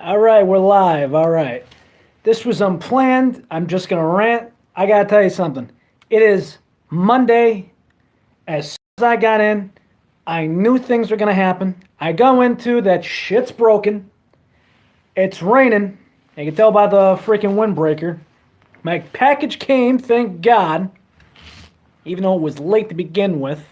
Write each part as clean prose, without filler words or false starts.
All right, we're live. All right. This was unplanned. I'm just going to rant. I got to tell you something. It is Monday. As soon as I got in, I knew things were going to happen. I go into that shit's broken. It's raining. You can tell by the freaking windbreaker. My package came, thank God, even though it was late to begin with.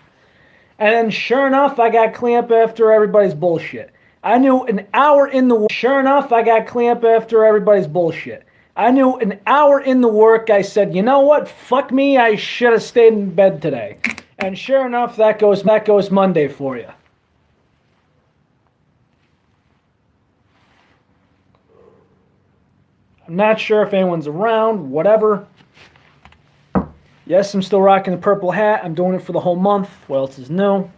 And then, sure enough, I got clean up after everybody's bullshit. I knew an hour in the sure enough, I got clean up after everybody's bullshit. I knew an hour in the work, I said, you know what? Fuck me, I should have stayed in bed today. And sure enough, that goes Monday for you. I'm not sure if anyone's around, whatever. Yes, I'm still rocking the purple hat. I'm doing it for the whole month. What else is new?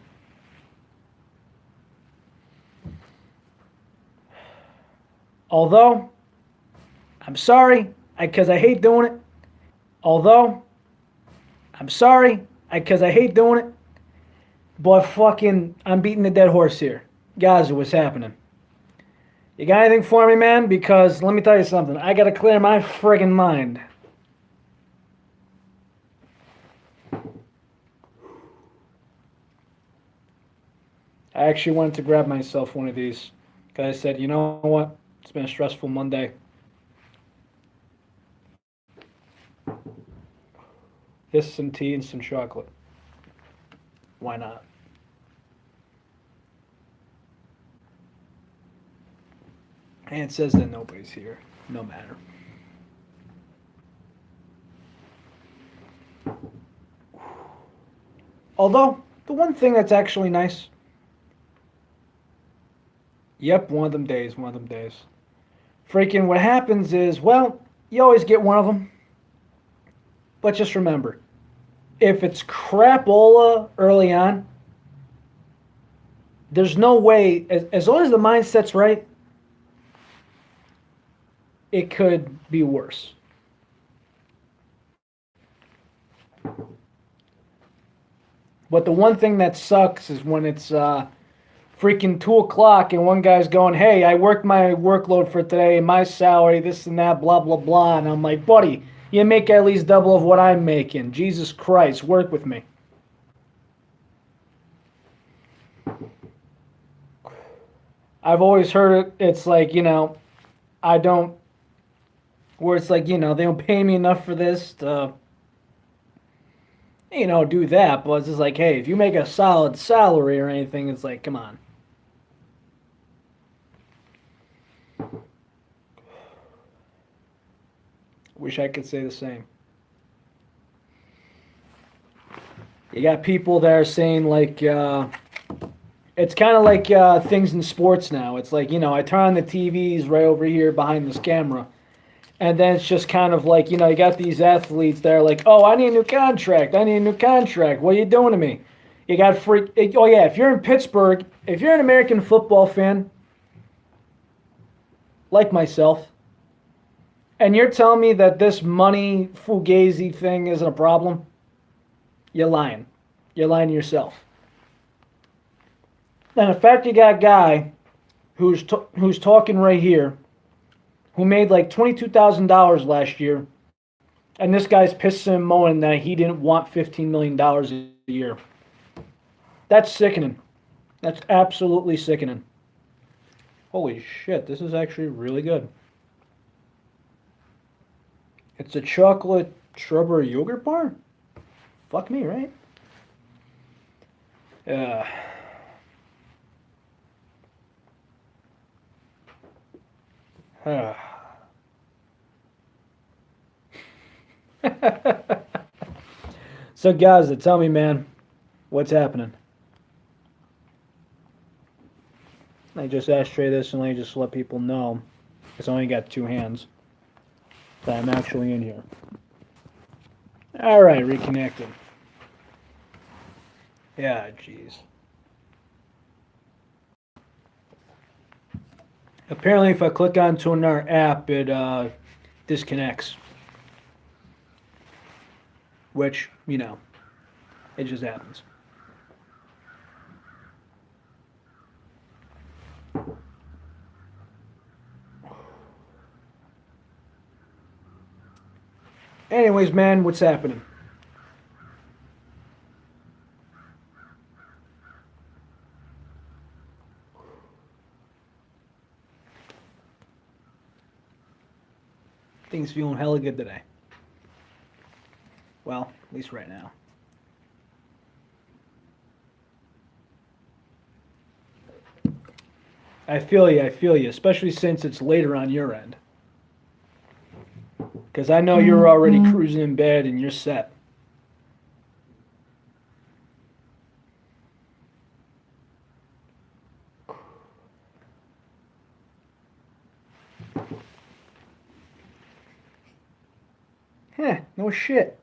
Although, I'm sorry, because I hate doing it. Although, I'm sorry, because I hate doing it. But fucking, I'm beating the dead horse here. Guys, what's happening? You got anything for me, man? Because let me tell you something. I gotta clear my friggin' mind. I actually wanted to grab myself one of these. Because I said, you know what? It's been a stressful Monday. This, some tea, and some chocolate. Why not? And it says that nobody's here. No matter. Although, the one thing that's actually nice. Yep, one of them days, one of them days. Freaking what happens is, well, you always get one of them. But just remember, if it's crapola early on, there's no way, as long as the mindset's right, it could be worse. But the one thing that sucks is when it's freaking 2 o'clock and one guy's going, hey, I worked my workload for today, my salary, this and that, blah, blah, blah. And I'm like, buddy, you make at least double of what I'm making. Jesus Christ, work with me. I've always heard it's like, I don't, where it's like, they don't pay me enough for this to, do that. But it's just like, hey, if you make a solid salary or anything, it's like, come on. Wish I could say the same. You got people that are saying, like, it's kind of like things in sports now. It's like, I turn on the TVs right over here behind this camera. And then it's just kind of like, you got these athletes that are like, oh, I need a new contract. I need a new contract. What are you doing to me? You got freak. Oh, yeah, if you're in Pittsburgh, if you're an American football fan, like myself, and you're telling me that this money fugazi thing isn't a problem, you're lying. You're lying to yourself. And the fact you got a guy who's talking right here, who made like $22,000 last year, and this guy's pissing and moaning that he didn't want $15 million a year. That's sickening. That's absolutely sickening. Holy shit, this is actually really good. It's a chocolate strawberry yogurt bar? Fuck me, right? Yeah. So, guys, tell me, man, what's happening? I just ashtray this and let me just let people know, because I only got 2 hands, that I'm actually in here. All right, reconnecting. Yeah, jeez. Apparently, if I click onto another app, it disconnects. Which, it just happens. Anyways, man, what's happening? Things feeling hella good today. Well, at least right now. I feel you, especially since it's later on your end. Because I know you're already cruising in bed and you're set. Heh, no shit.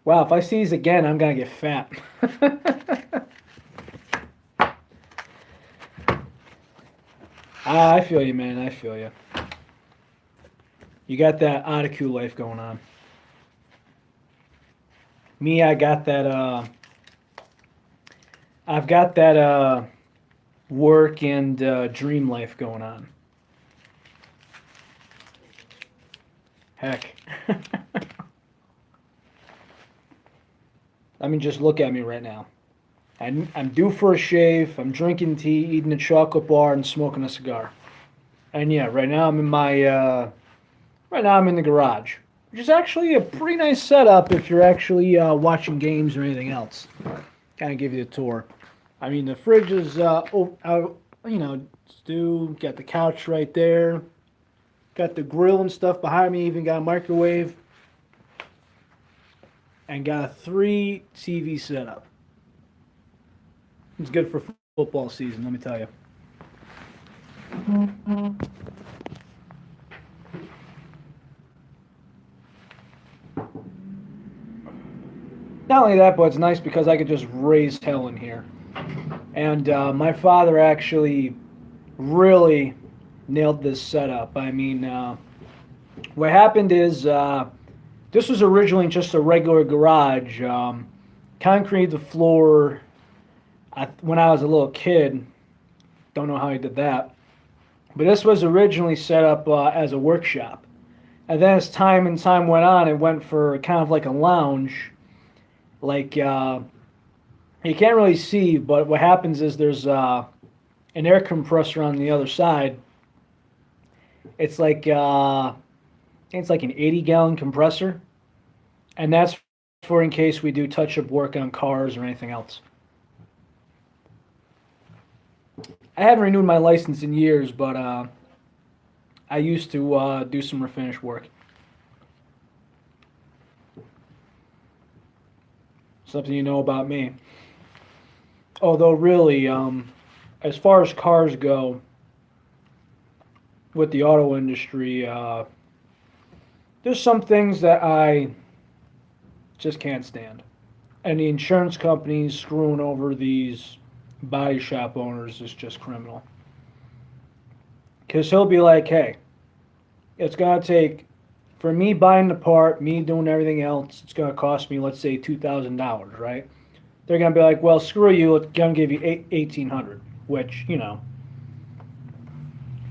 Wow, if I see these again, I'm gonna get fat. I feel you, man. I feel you. You got that Otaku life going on. Me, I got that. I've got that work and dream life going on. Heck. I mean, just look at me right now. I'm due for a shave. I'm drinking tea, eating a chocolate bar, and smoking a cigar. And yeah, right now I'm in my right now I'm in the garage, which is actually a pretty nice setup if you're actually watching games or anything else. Kind of give you a tour. I mean, the fridge is out, stew. Got the couch right there. Got the grill and stuff behind me. Even got a microwave. And got a 3 TV setup. It's good for football season, let me tell you. Not only that, but it's nice because I could just raise hell in here. And my father actually really nailed this setup. I mean, what happened is this was originally just a regular garage, concrete the floor. When I was a little kid, don't know how he did that, but this was originally set up as a workshop. And then as time went on, it went for kind of like a lounge. Like you can't really see, but what happens is there's an air compressor on the other side. It's like it's like an 80-gallon compressor, and that's for in case we do touch-up work on cars or anything else. I haven't renewed my license in years, but I used to do some refinish work. Something you know about me. Although, really, as far as cars go, with the auto industry, there's some things that I just can't stand. And the insurance companies screwing over these body shop owners is just criminal. Because he'll be like, hey, it's going to take, for me buying the part, me doing everything else, it's going to cost me, let's say, $2,000, right? They're going to be like, well, screw you, it's going to give you $1,800, which,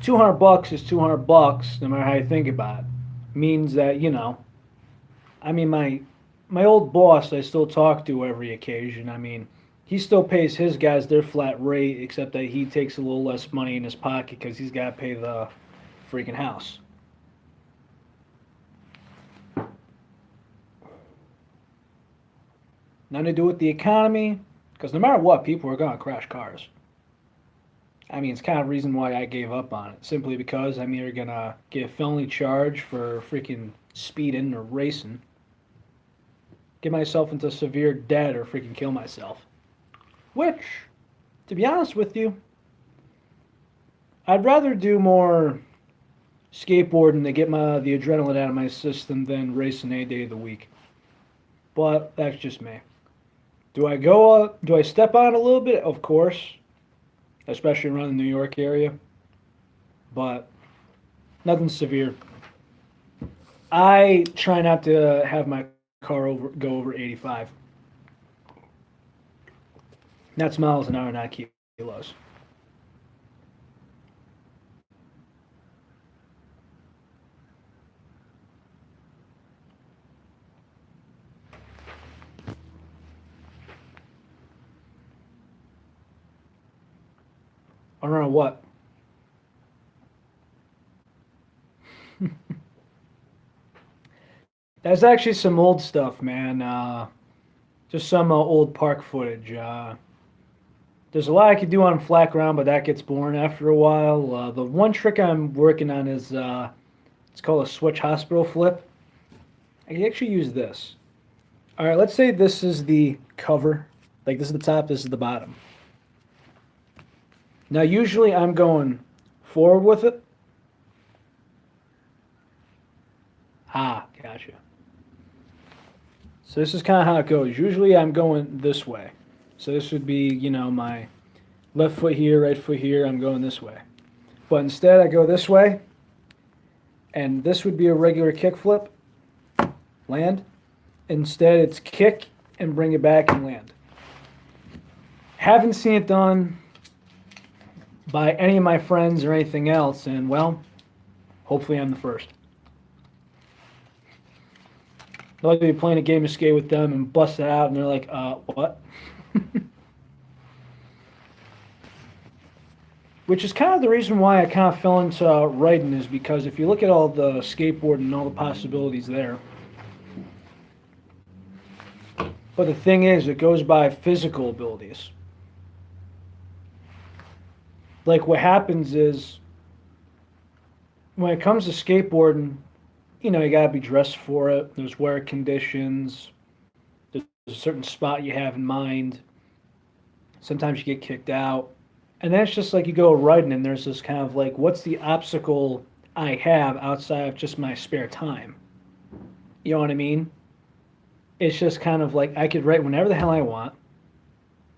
200 bucks is 200 bucks, no matter how you think about it. Means that, I mean, my old boss I still talk to every occasion. I mean, he still pays his guys their flat rate, except that he takes a little less money in his pocket because he's got to pay the freaking house. Nothing to do with the economy, because no matter what, people are going to crash cars. I mean, it's kind of the reason why I gave up on it. Simply because I'm either going to get a felony charge for freaking speeding or racing, get myself into severe debt, or freaking kill myself. Which, to be honest with you, I'd rather do more skateboarding to get the adrenaline out of my system than racing a day of the week. But that's just me. Do I step on it a little bit? Of course, especially around the New York area. But nothing severe. I try not to have my car go over 85. That's miles an hour, not kilos. I don't know what. That's actually some old stuff, man. Just some old park footage. There's a lot I could do on flat ground, but that gets boring after a while. The one trick I'm working on is it's called a switch hospital flip. I can actually use this. All right, let's say this is the cover. Like this is the top, this is the bottom. Now, usually I'm going forward with it. Ah, gotcha. So this is kind of how it goes. Usually I'm going this way. So this would be, my left foot here, right foot here. I'm going this way. But instead I go this way. And this would be a regular kick flip. Land. Instead it's kick and bring it back and land. Haven't seen it done by any of my friends or anything else. And, well, hopefully I'm the first. I'd like to be playing a game of skate with them and bust it out, and they're like, what? Which is kind of the reason why I kind of fell into writing, is because if you look at all the skateboard and all the possibilities there, but the thing is, it goes by physical abilities. Like what happens is, when it comes to skateboarding, you gotta be dressed for it. There's wear conditions. There's a certain spot you have in mind. Sometimes you get kicked out. And then it's just like you go riding and there's this kind of like, what's the obstacle I have outside of just my spare time? You know what I mean? It's just kind of like I could write whenever the hell I want.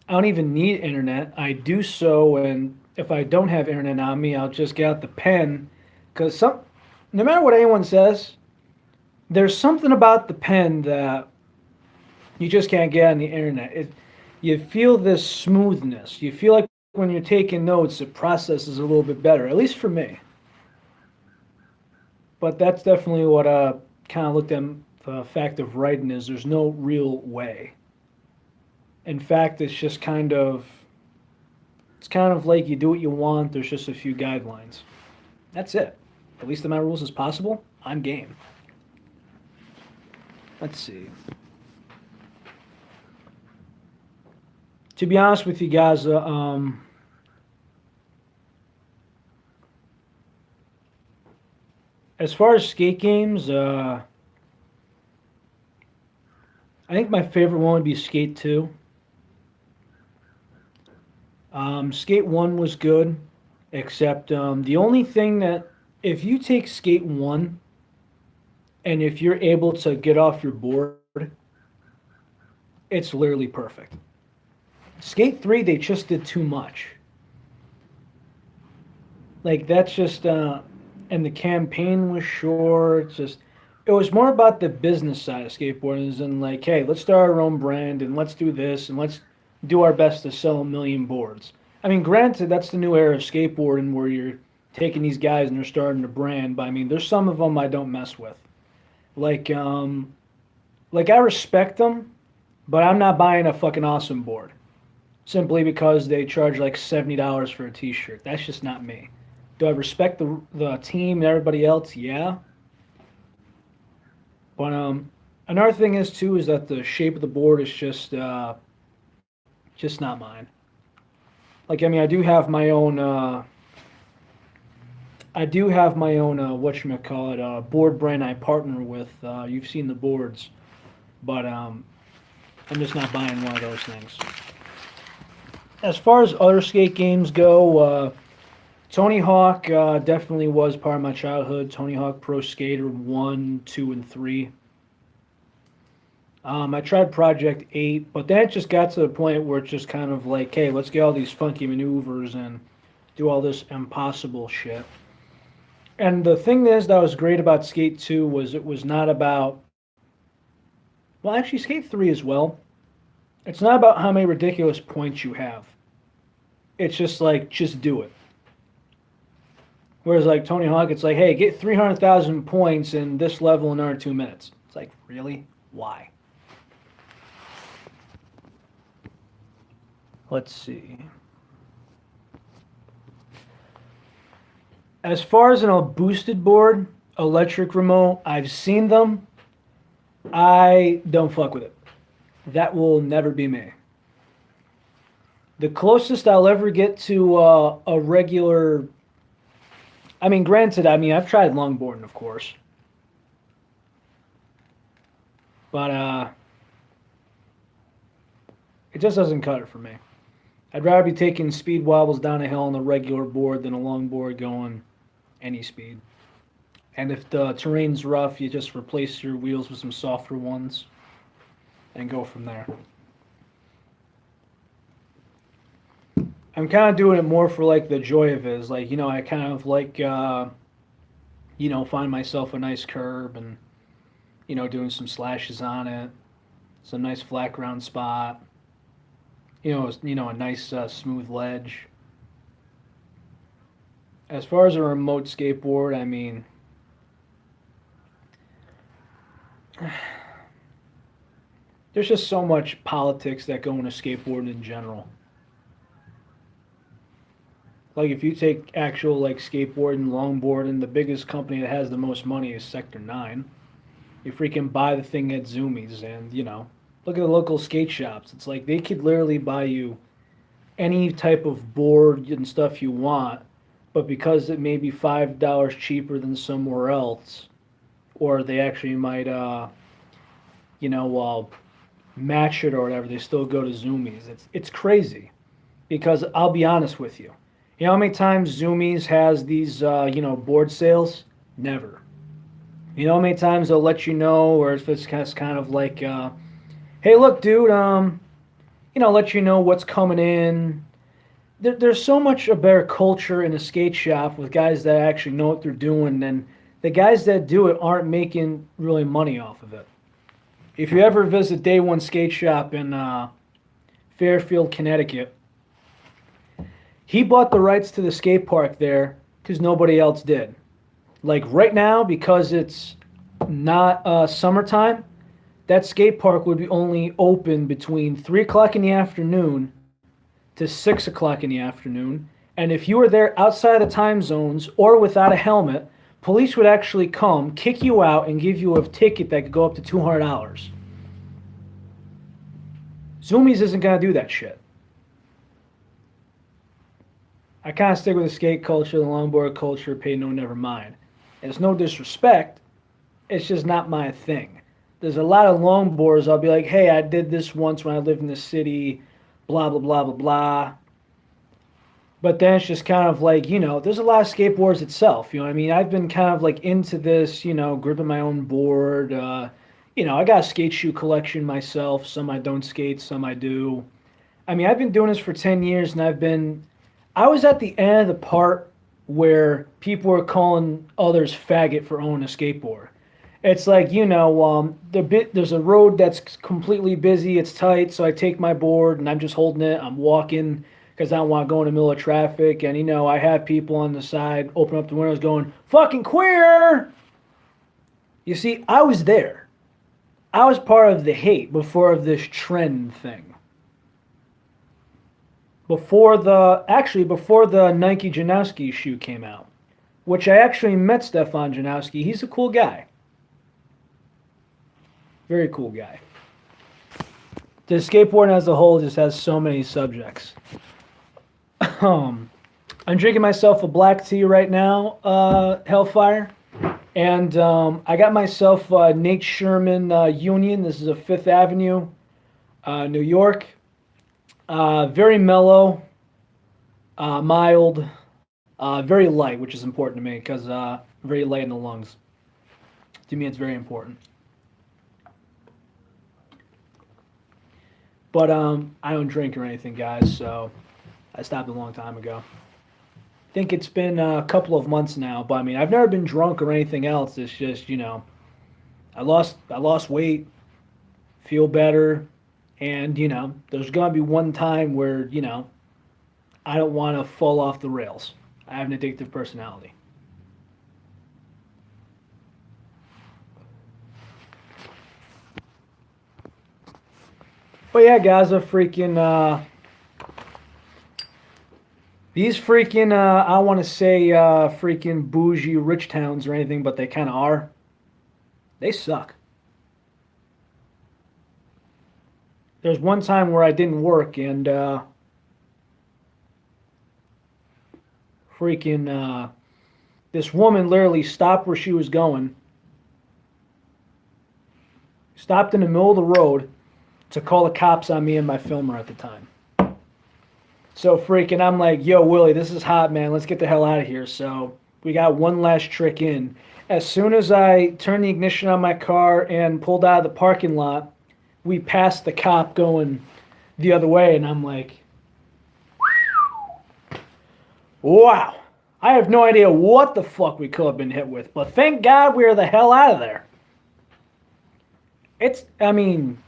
I don't even need internet. I do so, and if I don't have internet on me, I'll just get out the pen. Because no matter what anyone says, there's something about the pen that you just can't get on the internet. You feel this smoothness. You feel like when you're taking notes, the process is a little bit better, at least for me. But that's definitely what kind of looked at the fact of writing is there's no real way. In fact, it's kind of like you do what you want. There's just a few guidelines. That's it. At least the amount of rules as possible. I'm game. Let's see. To be honest with you guys, as far as skate games, I think my favorite one would be Skate 2. Skate 1 was good, except the only thing that, if you take Skate 1 and if you're able to get off your board, it's literally perfect. Skate 3, they just did too much. Like, that's just, and the campaign was short. It was more about the business side of skateboarding, and like, hey, let's start our own brand, and let's do this, and let's do our best to sell 1,000,000 boards. I mean, granted, that's the new era of skateboarding where you're taking these guys and they're starting a brand, but I mean, there's some of them I don't mess with. Like I respect them, but I'm not buying a fucking awesome board simply because they charge like $70 for a t-shirt. That's just not me. Do I respect the team and everybody else? Yeah. But another thing is too is that the shape of the board is just not mine. Like, I mean, I do have my own whatchamacallit, board brand I partner with. You've seen the boards, but I'm just not buying one of those things. As far as other skate games go, Tony Hawk definitely was part of my childhood. Tony Hawk Pro Skater 1, 2, and 3. I tried Project 8, but then it just got to the point where it's just kind of like, hey, let's get all these funky maneuvers and do all this impossible shit. And the thing is that was great about Skate 2 was it was not about, well, actually Skate 3 as well. It's not about how many ridiculous points you have. It's just like, just do it. Whereas like Tony Hawk, it's like, hey, get 300,000 points in this level in under 2 minutes. It's like, really? Why? Let's see. As far as a boosted board, electric remote, I've seen them. I don't fuck with it. That will never be me. The closest I'll ever get to a regular. I mean, granted, I've tried longboarding, of course. But it just doesn't cut it for me. I'd rather be taking speed wobbles down a hill on the regular board than a longboard going any speed. And if the terrain's rough, you just replace your wheels with some softer ones and go from there. I'm kind of doing it more for like the joy of it. Is like, I kind of like, find myself a nice curb and, doing some slashes on it, some nice flat ground spot, a nice smooth ledge. As far as a remote skateboard, I mean, there's just so much politics that go into skateboarding in general. Like if you take actual like skateboarding, longboarding, the biggest company that has the most money is Sector 9. You freaking buy the thing at Zoomies and, look at the local skate shops. It's like they could literally buy you any type of board and stuff you want, but because it may be $5 cheaper than somewhere else, or they actually might, match it or whatever, they still go to Zoomies. It's crazy because I'll be honest with you. You know how many times Zoomies has these, board sales? Never. You know how many times they'll let you know, or if it's kind of like, hey, look, dude, let you know what's coming in. There's so much a better culture in a skate shop with guys that actually know what they're doing, and the guys that do it aren't making really money off of it. If you ever visit Day One Skate Shop in Fairfield, Connecticut, he bought the rights to the skate park there because nobody else did. Like right now, because it's not summertime, that skate park would be only open between 3 o'clock in the afternoon to 6 o'clock in the afternoon. And if you were there outside the time zones or without a helmet, police would actually come, kick you out, and give you a ticket that could go up to $200. Zoomies isn't going to do that shit. I kind of stick with the skate culture, the longboard culture, pay no never mind. And it's no disrespect, it's just not my thing. There's a lot of longboarders, I'll be like, hey, I did this once when I lived in the city, blah, blah, blah, blah, blah. But then it's just kind of like, there's a lot of skateboards itself. I've been kind of like into this, gripping my own board. I got a skate shoe collection myself. Some I don't skate, some I do. I've been doing this for 10 years and I was at the end of the part where people were calling others faggot for owning a skateboard. It's like, there's a road that's completely busy, it's tight, so I take my board and I'm just holding it, I'm walking because I don't want to go in the middle of traffic, and I have people on the side open up the windows going, fucking queer! You see, I was there. I was part of the hate before this trend thing. Before the Nike Janowski shoe came out, which I actually met Stefan Janowski. He's a cool guy. Very cool guy. The skateboarding as a whole just has so many subjects. I'm drinking myself a black tea right now, Hellfire. And I got myself Nate Sherman Union. This is a Fifth Avenue, New York. Very mellow, mild, very light, which is important to me because very light in the lungs. To me, it's very important. But I don't drink or anything, guys, so I stopped a long time ago. I think it's been a couple of months now, but I've never been drunk or anything else. It's just, I lost weight, feel better. And, there's going to be one time where, I don't want to fall off the rails. I have an addictive personality. But yeah, guys, These freaking, I want to say freaking bougie rich towns or anything, but they kind of are. They suck. There's one time where I didn't work and freaking this woman literally stopped where she was going, stopped in the middle of the road to call the cops on me and my filmer at the time. So freaking, I'm like, yo, Willie, this is hot, man. Let's get the hell out of here. So we got one last trick in. As soon as I turned the ignition on my car and pulled out of the parking lot, we passed the cop going the other way, and I'm like, wow. I have no idea what the fuck we could have been hit with, but thank God we were the hell out of there. I mean,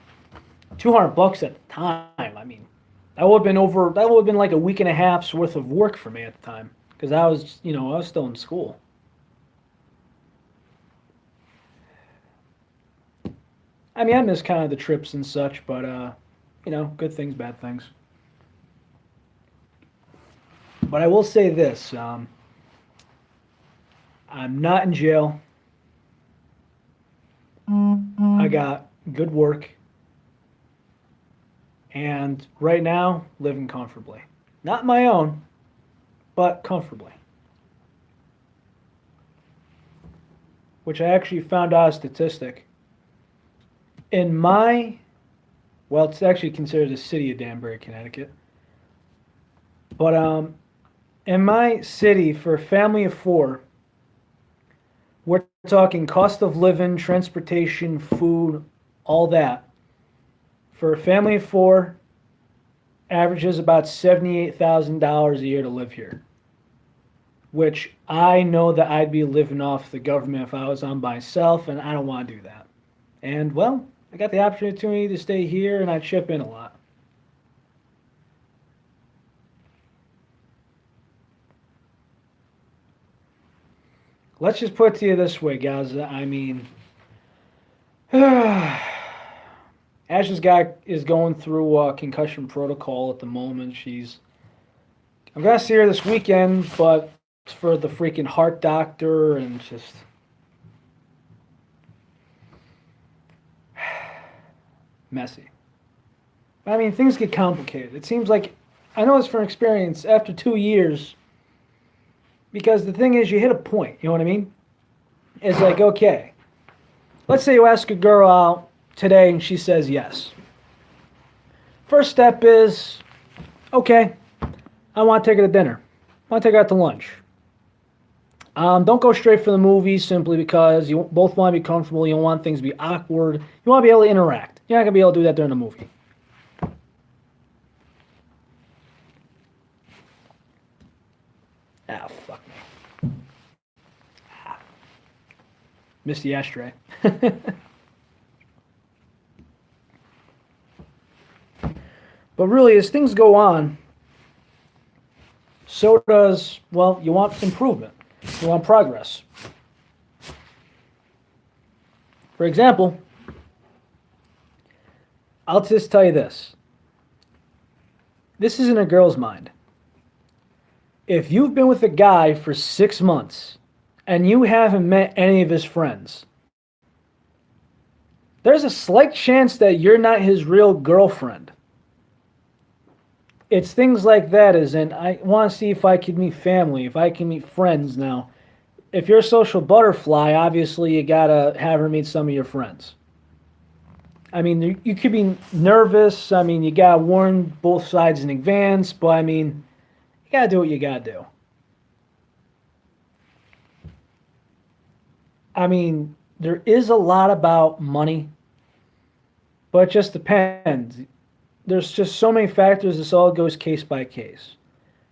$200 at the time. I mean, that would have been like a week and a half's worth of work for me at the time, because I was still in school. I mean, I miss kind of the trips and such, but, good things, bad things. But I will say this, I'm not in jail. I got good work. And right now, living comfortably. Not my own, but comfortably. Which I actually found out a statistic. It's actually considered the city of Danbury, Connecticut. But in my city, for a family of 4, we're talking cost of living, transportation, food, all that. For a family of 4, averages about $78,000 a year to live here. Which I know that I'd be living off the government if I was on myself, and I don't want to do that. And, well, I got the opportunity to stay here, and I chip in a lot. Let's just put it to you this way, guys. I mean, Ash's guy is going through concussion protocol at the moment. I'm going to see her this weekend, but it's for the freaking heart doctor and just... messy. I mean, things get complicated. It seems like, I know this from experience, after 2 years, because the thing is, you hit a point, you know what I mean? It's like, okay, let's say you ask a girl out today and she says yes. First step is, okay, I want to take her to dinner. I want to take her out to lunch. Don't go straight for the movies simply because you both want to be comfortable. You don't want things to be awkward. You want to be able to interact. You're not going to be able to do that during the movie. Ah, fuck me. Missed the ashtray. But really, as things go on, so does, well, you want improvement. You want progress. For example, I'll just tell you this. This is in a girl's mind. If you've been with a guy for 6 months and you haven't met any of his friends, there's a slight chance that you're not his real girlfriend. It's things like that, as in, I want to see if I can meet family, if I can meet friends now. If you're a social butterfly, obviously you gotta have her meet some of your friends. I mean, you could be nervous. I mean, you gotta warn both sides in advance, but I mean, you gotta do what you gotta do. I mean, there is a lot about money, but it just depends. There's just so many factors. This all goes case by case.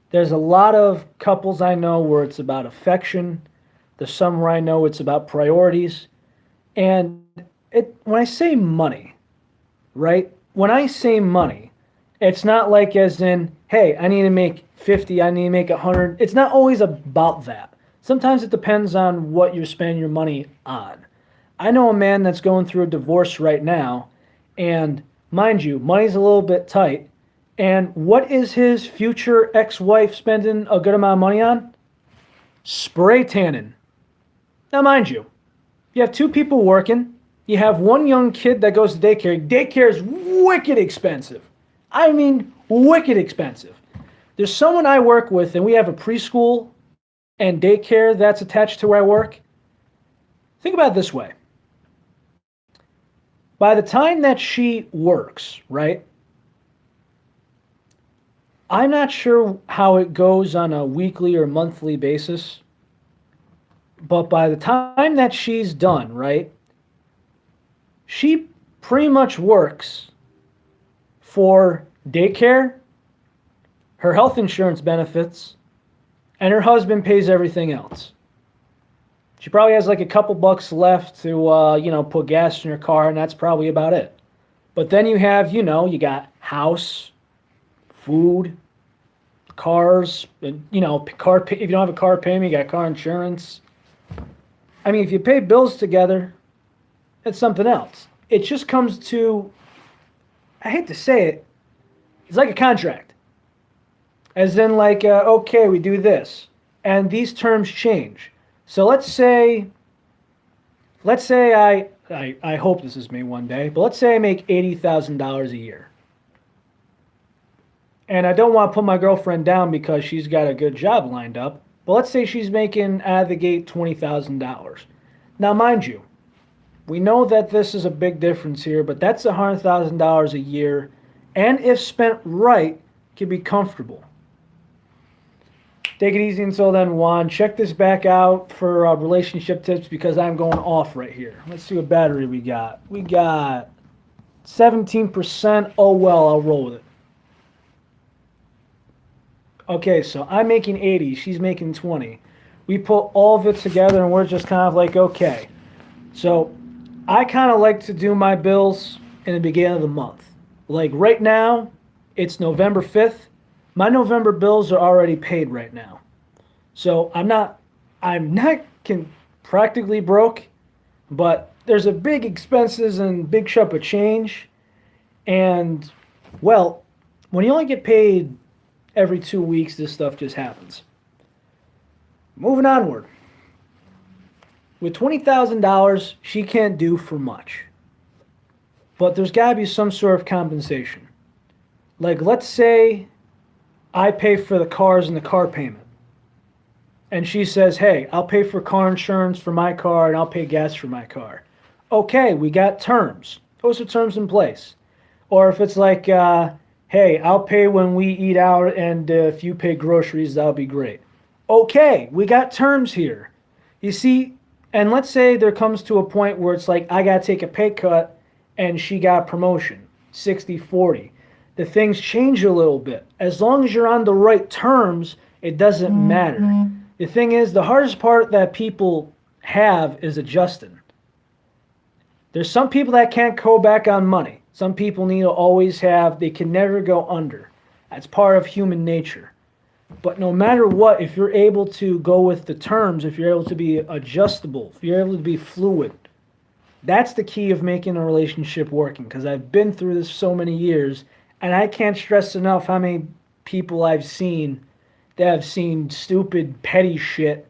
There's a lot of couples I know where it's about affection. There's some where I know it's about priorities. And when I say money, right? When I say money, it's not like as in, hey, I need to make 50, I need to make 100. It's not always about that. Sometimes it depends on what you're spending your money on. I know a man that's going through a divorce right now, and mind you, money's a little bit tight, And what is his future ex-wife spending a good amount of money on? Spray tanning. Now, mind you have two people working. You have one young kid that goes to daycare. Daycare is wicked expensive. I mean, wicked expensive. There's someone I work with, and we have a preschool and daycare that's attached to where I work. Think about it this way. By the time that she works, right? I'm not sure how it goes on a weekly or monthly basis, but by the time that she's done, right? She pretty much works for daycare, her health insurance benefits, and her husband pays everything else. She probably has like a couple bucks left to, put gas in her car, and that's probably about it. But then you have, you got house, food, cars, and, if you don't have a car payment, you got car insurance. I mean, if you pay bills together, that's something else. It just comes to, I hate to say it, it's like a contract. As in like, okay, we do this, and these terms change. So let's say I hope this is me one day, but let's say I make $80,000 a year. And I don't want to put my girlfriend down because she's got a good job lined up, but let's say she's making out of the gate $20,000. Now, mind you, we know that this is a big difference here, but that's $100,000 a year, and if spent right, can be comfortable. Take it easy until then, Juan. Check this back out for relationship tips because I'm going off right here. Let's see what battery we got. We got 17%. Oh, well, I'll roll with it. Okay, so I'm making 80. She's making 20. We put all of it together, and we're just kind of like, okay. So I kind of like to do my bills in the beginning of the month. Like right now, it's November 5th. My November bills are already paid right now. So I'm not practically broke, but there's a big expenses and big chunk of change. And, well, when you only get paid every 2 weeks, this stuff just happens. Moving onward. With $20,000, she can't do for much. But there's got to be some sort of compensation. Like, let's say I pay for the cars and the car payment. And she says, hey, I'll pay for car insurance for my car and I'll pay gas for my car. Okay, we got terms. Those are terms in place. Or if it's like, hey, I'll pay when we eat out and if you pay groceries, that'll be great. Okay, we got terms here. You see, and let's say there comes to a point where it's like I got to take a pay cut and she got a promotion, 60-40. The things change a little bit. As long as you're on the right terms, it doesn't matter. The thing is, the hardest part that people have is adjusting. There's some people that can't go back on money. Some people need to always have, they can never go under. That's part of human nature. But no matter what, if you're able to go with the terms, if you're able to be adjustable, if you're able to be fluid, that's the key of making a relationship working. Because I've been through this so many years, and I can't stress enough how many people I've seen that have seen stupid, petty shit,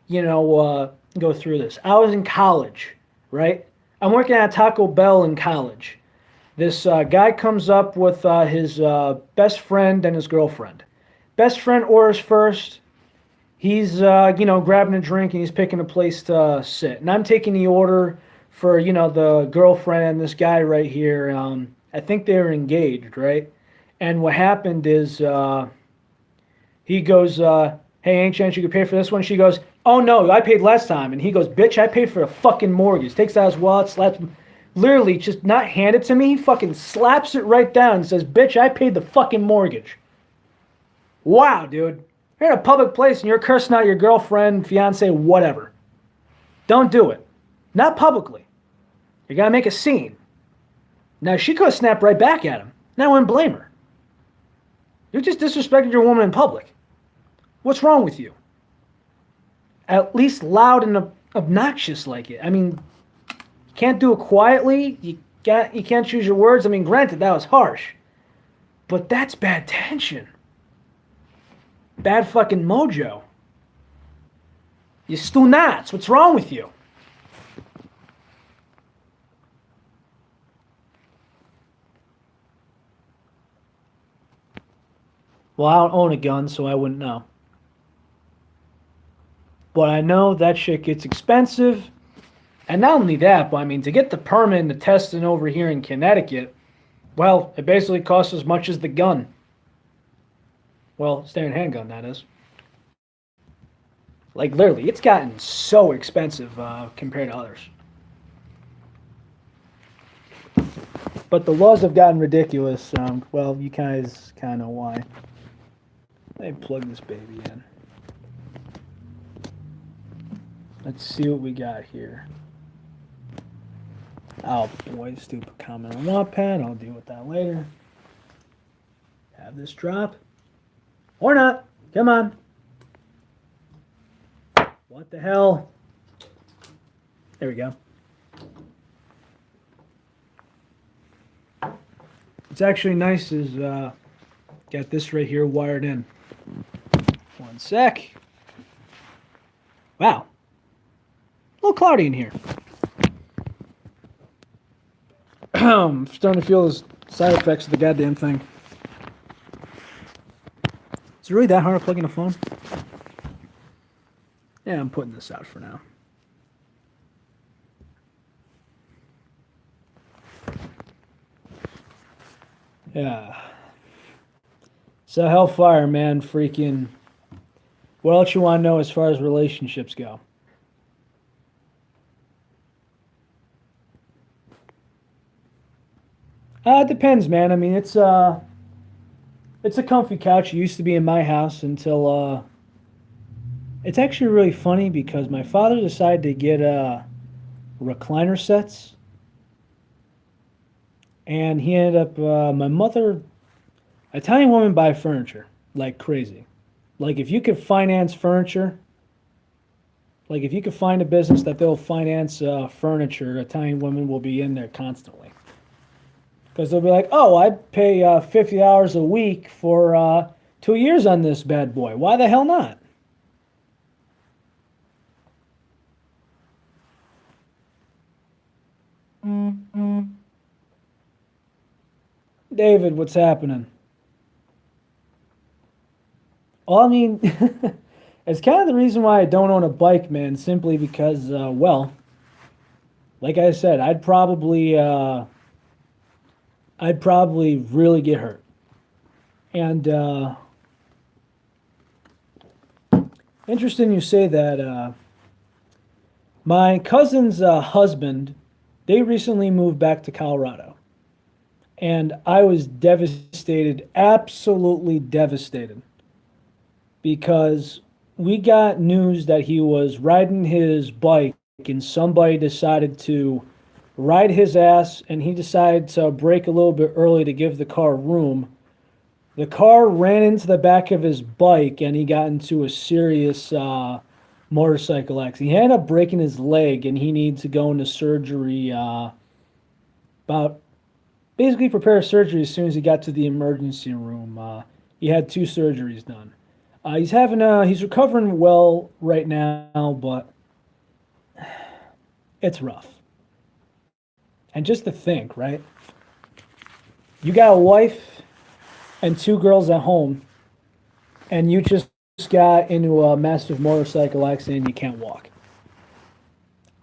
go through this. I was in college, right? I'm working at Taco Bell in college. This guy comes up with his best friend and his girlfriend. Best friend orders first. He's, grabbing a drink and he's picking a place to sit. And I'm taking the order for, the girlfriend and this guy right here. I think they were engaged, right? And what happened is he goes, hey, ain't chance you could pay for this one? She goes, oh, no, I paid last time. And he goes, bitch, I paid for a fucking mortgage. Takes out his wallet, slaps him. Literally, just not hand it to me. He fucking slaps it right down and says, bitch, I paid the fucking mortgage. Wow, dude. You're in a public place and you're cursing out your girlfriend, fiance, whatever. Don't do it. Not publicly. You gotta make a scene. Now, she could have snapped right back at him. Now I wouldn't blame her. You just disrespected your woman in public. What's wrong with you? At least loud and obnoxious like it. I mean, you can't do it quietly. You can't choose your words. I mean, granted, that was harsh. But that's bad tension. Bad fucking mojo. You still nuts. What's wrong with you? Well, I don't own a gun, so I wouldn't know. But I know that shit gets expensive. And not only that, but I mean, to get the permit and the testing over here in Connecticut, well, it basically costs as much as the gun. Well, standard handgun, that is. Like, literally, it's gotten so expensive compared to others. But the laws have gotten ridiculous. Well, you guys kind of know why. Let me plug this baby in. Let's see what we got here. Oh boy, stupid comment on Wattpad. I'll deal with that later. Have this drop. Or not. Come on. What the hell? There we go. It's actually nice is got this right here wired in. One sec. Wow. A little cloudy in here. I'm starting to feel the side effects of the goddamn thing. Is it really that hard to plug in a phone? Yeah, I'm putting this out for now. Yeah. So Hellfire, man, freaking. What else you want to know as far as relationships go? It depends, man. I mean, it's a comfy couch. It used to be in my house until it's actually really funny because my father decided to get recliner sets. And he ended up, my mother, Italian women buy furniture like crazy. Like if you could finance furniture, like if you could find a business that they'll finance furniture, Italian women will be in there constantly. Because they'll be like, oh, I pay $50 a week for 2 years on this bad boy. Why the hell not? David, what's happening? Well, I mean, it's kind of the reason why I don't own a bike, man, simply because, well, like I said, I'd probably really get hurt. And interesting you say that. My cousin's husband, they recently moved back to Colorado. And I was devastated, absolutely devastated. Because we got news that he was riding his bike and somebody decided to ride his ass and he decided to brake a little bit early to give the car room. The car ran into the back of his bike and he got into a serious motorcycle accident. He ended up breaking his leg and he needs to go into surgery about basically prepare surgery as soon as he got to the emergency room. He had 2 surgeries done. He's recovering well right now, but it's rough. And just to think, right? You got a wife and 2 girls at home, and you just got into a massive motorcycle accident and you can't walk.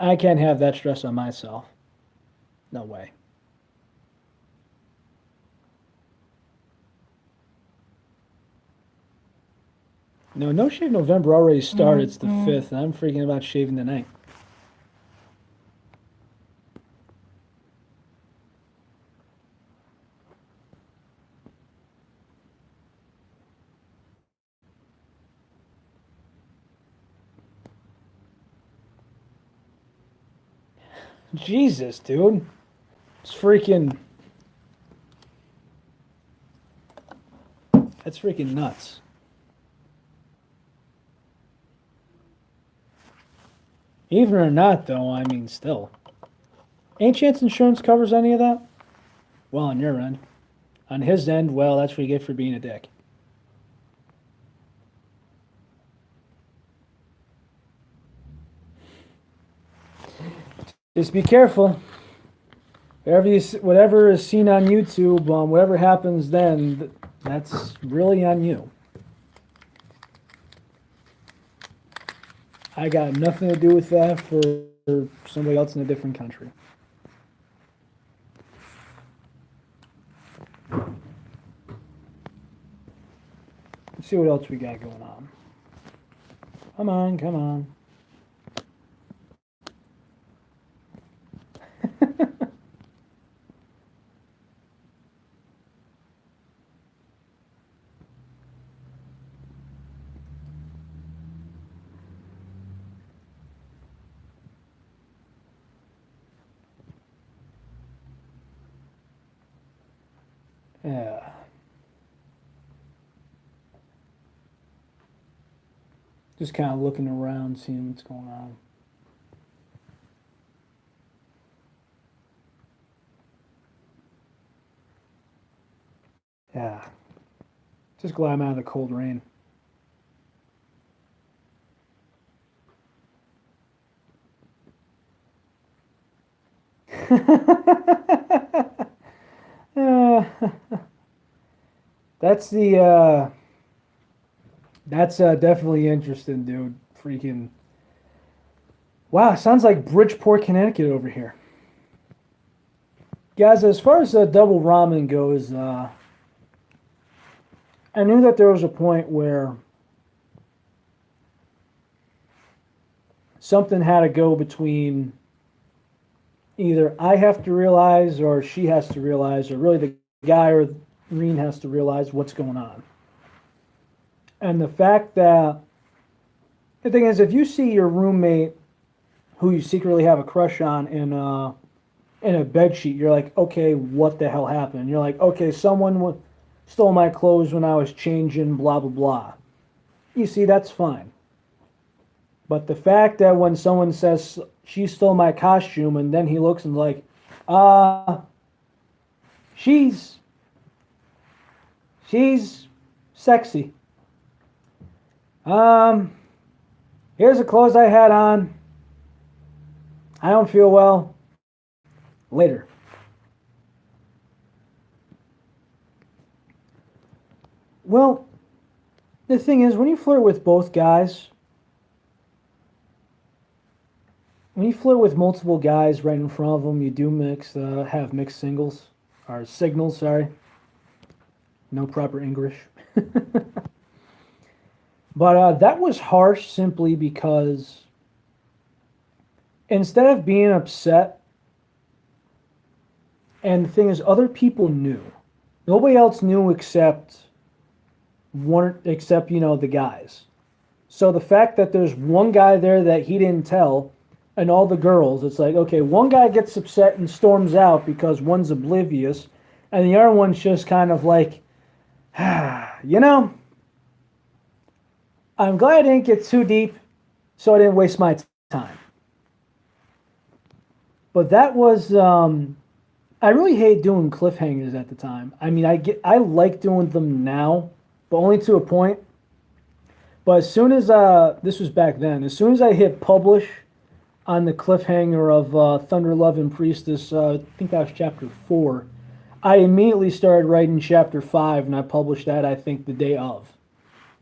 I can't have that stress on myself. No way. No Shave November already started. It's the 5th, and I'm freaking about shaving tonight. Jesus, dude. It's freaking... That's freaking nuts. Even or not, though, I mean, still. Ain't chance insurance covers any of that? Well, on your end. On his end, well, that's what you get for being a dick. Just be careful. Whatever is seen on YouTube, whatever happens then, that's really on you. I got nothing to do with that for somebody else in a different country. Let's see what else we got going on. Come on, come on. Yeah. Just kind of looking around, seeing what's going on. Yeah. Just glad I'm out of the cold rain. That's definitely interesting, dude. Freaking wow, sounds like Bridgeport, Connecticut over here. Guys, as far as double ramen goes, I knew that there was a point where something had to go between either I have to realize or she has to realize, or really the guy or Reen has to realize what's going on. And the fact that the thing is, if you see your roommate who you secretly have a crush on in a bed sheet, you're like, okay, what the hell happened? You're like, okay, someone stole my clothes when I was changing, blah blah blah. You see, that's fine. But the fact that when someone says she stole my costume, and then he looks and like, she's sexy. Here's the clothes I had on. I don't feel well. Later. Well, the thing is, when you flirt with both guys, when you flirt with multiple guys right in front of them, you do have mixed singles, or signals, sorry. No proper English. But that was harsh simply because instead of being upset, and the thing is, other people knew. Nobody else knew except the guys. So the fact that there's one guy there that he didn't tell, and all the girls, it's like, okay, one guy gets upset and storms out because one's oblivious, and the other one's just kind of like, I'm glad I didn't get too deep, so I didn't waste my time. But that was, I really hate doing cliffhangers at the time. I mean, I like doing them now, but only to a point. But as soon as, this was back then, as soon as I hit publish on the cliffhanger of Thunder, Love, and Priestess, I think that was chapter 4, I immediately started writing chapter 5, and I published that, I think, the day of.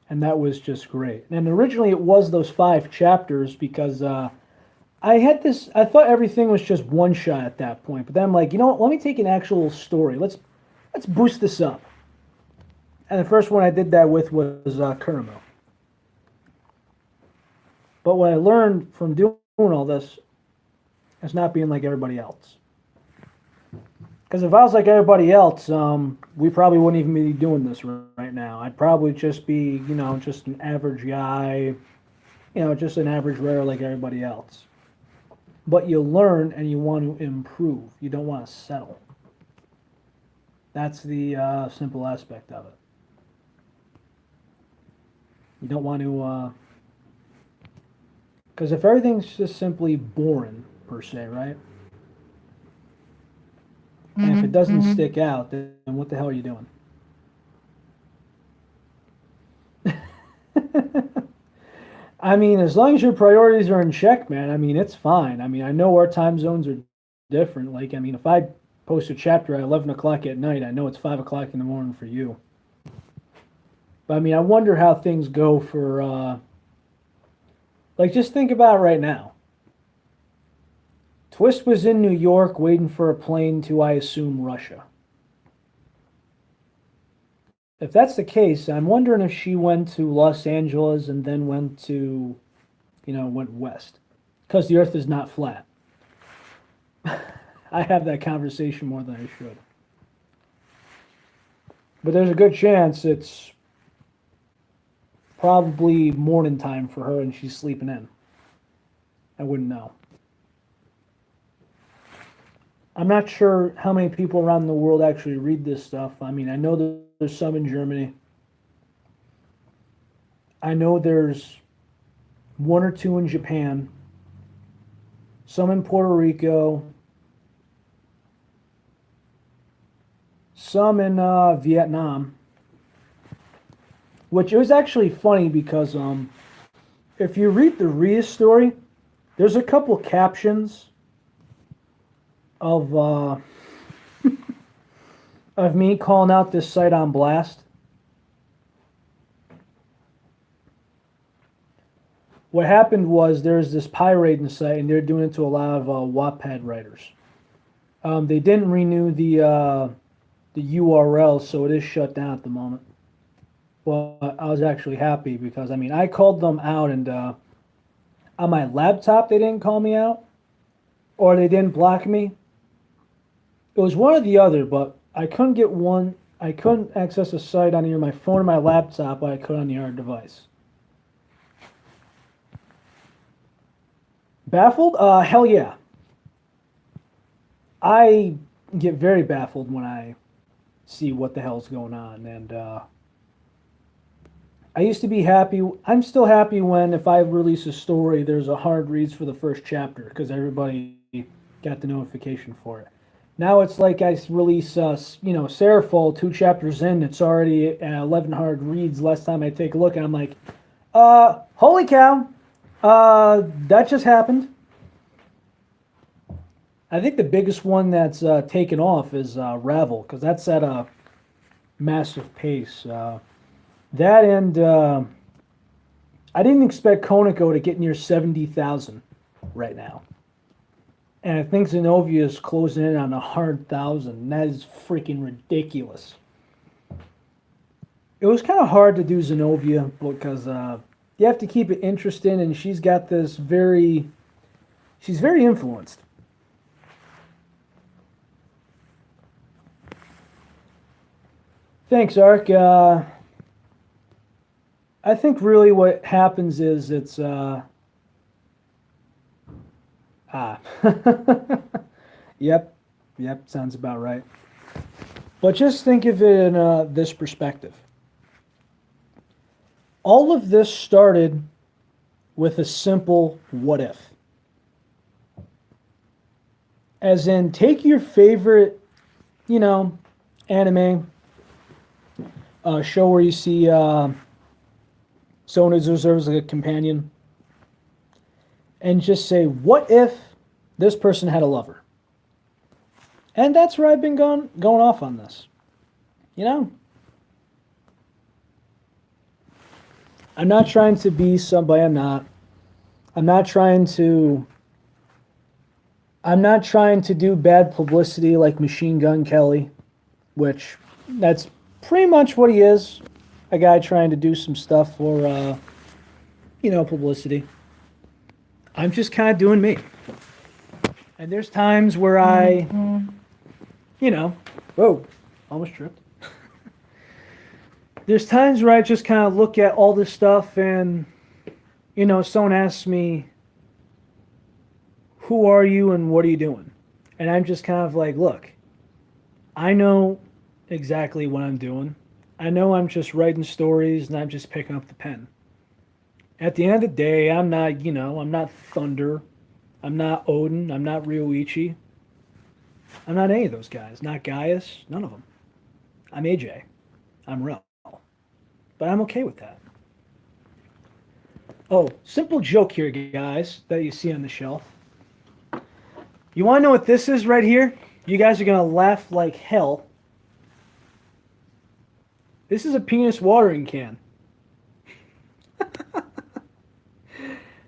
And that was just great. And originally it was those 5 chapters because I thought everything was just one shot at that point. But then I'm like, you know what, let me take an actual story. Let's boost this up. And the first one I did that with was Kuramo. But what I learned from doing all this is not being like everybody else. Because if I was like everybody else, we probably wouldn't even be doing this right now. I'd probably just be, just an average guy, just an average writer like everybody else. But you learn and you want to improve. You don't want to settle. That's the simple aspect of it. You don't want to, because if everything's just simply boring, per se, right? And if it doesn't stick out, then what the hell are you doing? I mean, as long as your priorities are in check, man, I mean, it's fine. I mean, I know our time zones are different. Like, I mean, if I post a chapter at 11 o'clock at night, I know it's 5 o'clock in the morning for you. But I mean, I wonder how things go for, like, just think about it right now. Twist was in New York waiting for a plane to, I assume, Russia. If that's the case, I'm wondering if she went to Los Angeles and then went to, went west. Because the earth is not flat. I have that conversation more than I should. But there's a good chance it's probably morning time for her and she's sleeping in. I wouldn't know. I'm not sure how many people around the world actually read this stuff. I mean, I know there's some in Germany. I know there's one or two in Japan, some in Puerto Rico, some in Vietnam, which it was actually funny because if you read the Rhea story, there's a couple captions of of me calling out this site on blast. What happened was there's this pirating site, and they're doing it to a lot of Wattpad writers. They didn't renew the URL, so it is shut down at the moment. But I was actually happy because, I mean, I called them out, and on my laptop they didn't call me out, or they didn't block me. It was one or the other, but I couldn't get one. I couldn't access a site on either my phone or my laptop, but I could on the other device. Baffled? Hell yeah. I get very baffled when I see what the hell's going on, and I used to be happy. I'm still happy when, if I release a story, there's a hard reads for the first chapter because everybody got the notification for it. Now it's like I release, Sarafall 2 chapters in. It's already at 11 hard reads. Last time I take a look, and I'm like, holy cow, that just happened. I think the biggest one that's taken off is Ravel, because that's at a massive pace. That and I didn't expect Koniko to get near 70,000 right now. And I think Zenobia is closing in on 100,000. That is freaking ridiculous. It was kind of hard to do Zenobia because you have to keep it interesting, and she's got this she's very influenced. Thanks, Ark. I think really what happens is it's yep, sounds about right. But just think of it in this perspective. All of this started with a simple what if. As in, take your favorite, anime, show where you see someone who deserves like a companion, and just say, what if this person had a lover? And that's where I've been going off on this. I'm not trying to be somebody I'm not. I'm not trying to do bad publicity like Machine Gun Kelly, which that's pretty much what he is. A guy trying to do some stuff for, publicity. I'm just kind of doing me. And there's times where I, whoa, almost tripped. There's times where I just kind of look at all this stuff and, someone asks me, who are you and what are you doing? And I'm just kind of like, look, I know exactly what I'm doing. I know I'm just writing stories and I'm just picking up the pen. At the end of the day, I'm not, I'm not Thunder. I'm not Odin. I'm not Ryoichi. I'm not any of those guys. Not Gaius. None of them. I'm AJ. I'm Rel. But I'm okay with that. Oh, simple joke here, guys, that you see on the shelf. You want to know what this is right here? You guys are going to laugh like hell. This is a penis watering can.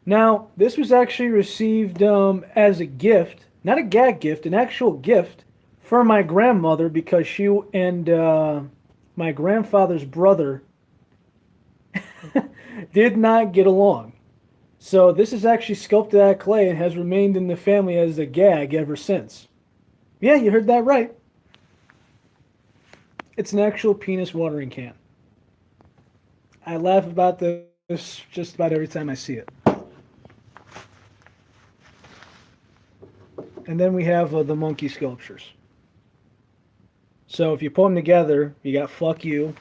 Now, this was actually received as a gift, not a gag gift, an actual gift for my grandmother because she and my grandfather's brother did not get along. So this is actually sculpted out of clay and has remained in the family as a gag ever since. Yeah, you heard that right. It's an actual penis watering can. I laugh about this just about every time I see it. And then we have the monkey sculptures. So if you put them together, you got fuck you.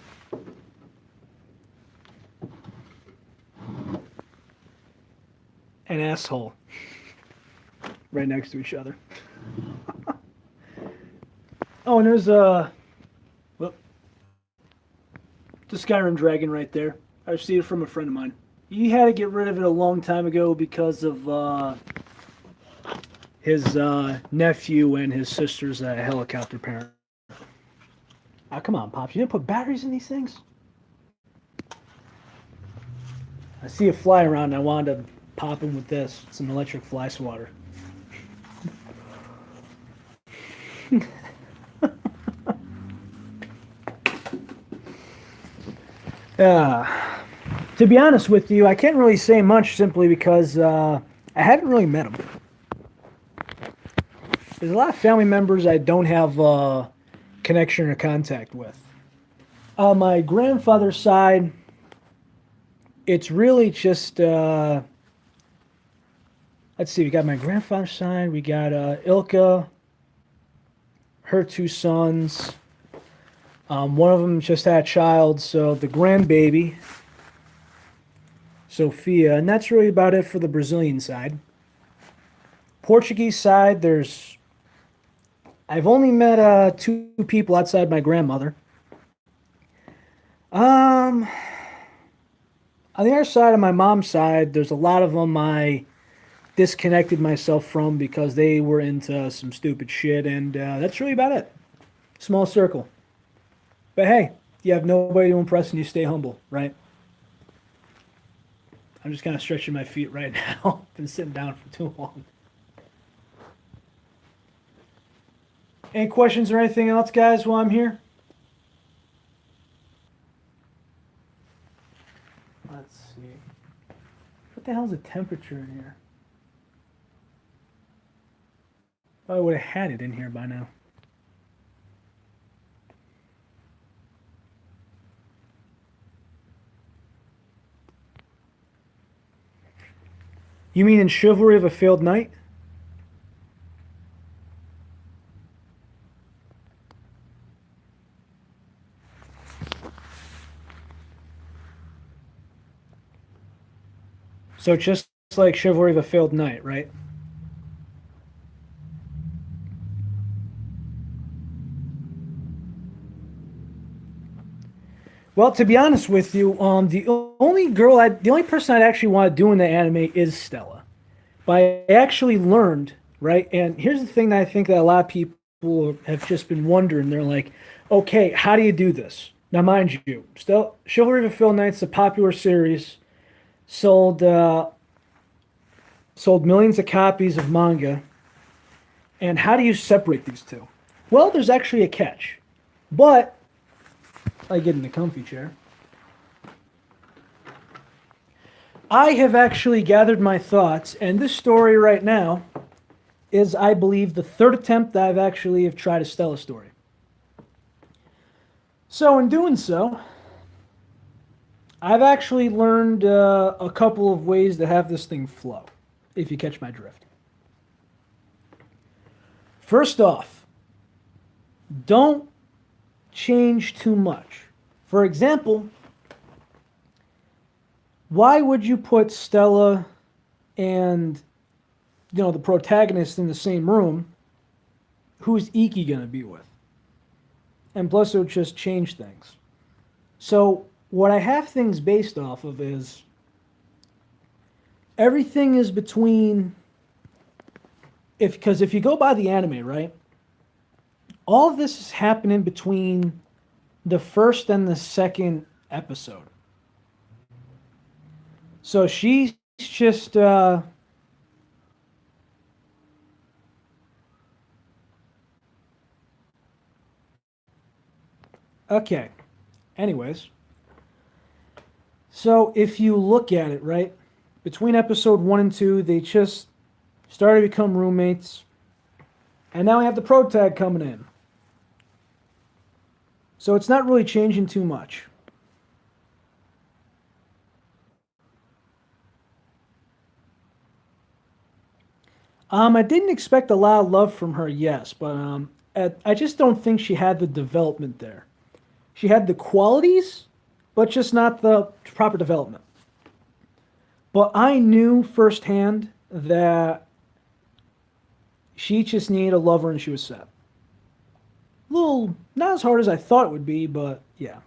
And asshole. Right next to each other. Oh, and there's the Skyrim dragon right there. I received it from a friend of mine. He had to get rid of it a long time ago because of his nephew and his sister's helicopter parent. Oh, come on, Pops. You didn't put batteries in these things? I see it fly around and I wanted to pop in with this. It's an electric fly swatter. To be honest with you, I can't really say much simply because I haven't really met him. There's a lot of family members I don't have connection or contact with. On my grandfather's side, it's really just, let's see, we got my grandfather's side, we got Ilka, her two sons. One of them just had a child, so the grandbaby, Sophia, and that's really about it for the Brazilian side. Portuguese side, I've only met two people outside my grandmother. On the other side of my mom's side, there's a lot of them I disconnected myself from because they were into some stupid shit, and that's really about it. Small circle. But hey, you have nobody to impress and you stay humble, right? I'm just kind of stretching my feet right now. Been sitting down for too long. Any questions or anything else, guys, while I'm here? Let's see. What the hell's the temperature in here? I would have had it in here by now. You mean in Chivalry of a Failed Knight? So just like Chivalry of a Failed Knight, right? Well, to be honest with you, the only person I'd actually want to do in the anime is Stella. But I actually learned, right? And here's the thing that I think that a lot of people have just been wondering. They're like, okay, how do you do this? Now, mind you, Chivalry of a Failed Knight's a popular series, sold millions of copies of manga. And how do you separate these two? Well, there's actually a catch. But I get in the comfy chair. I have actually gathered my thoughts, and this story right now is, I believe, the third attempt that I've actually have tried a Stella story. So in doing so, I've actually learned a couple of ways to have this thing flow, if you catch my drift. First off, don't change too much. For example, why would you put Stella and the protagonist in the same room who's Iki gonna be with? And plus, it would just change things. So what I have things based off of is everything is between if because if you go by the anime, right? All of this is happening between the first and the second episode. So she's just okay. Anyways, so if you look at it, right, between episode 1 and 2, they just started to become roommates, and now we have the pro tag coming in. So it's not really changing too much. I didn't expect a lot of love from her, yes, but I just don't think she had the development there. She had the qualities, but just not the proper development. But I knew firsthand that she just needed a lover and she was set. A little, not as hard as I thought it would be, but yeah.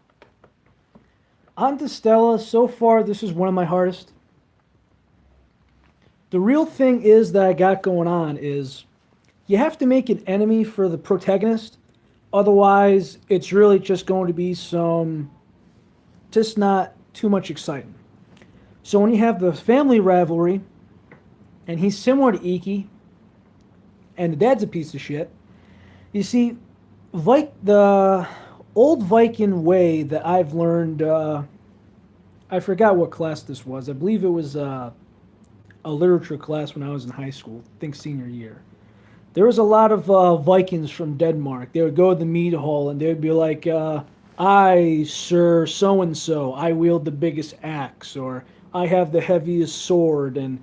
On to Stella, so far this is one of my hardest. The real thing is that I got going on is you have to make an enemy for the protagonist. Otherwise, it's really just going to be just not too much exciting. So when you have the family rivalry, and he's similar to Iki, and the dad's a piece of shit, you see, the old Viking way that I've learned, I forgot what class this was. I believe it was a literature class when I was in high school, I think senior year. There was a lot of Vikings from Denmark. They would go to the mead hall and they would be like, I, Sir So and so, I wield the biggest axe, or I have the heaviest sword, and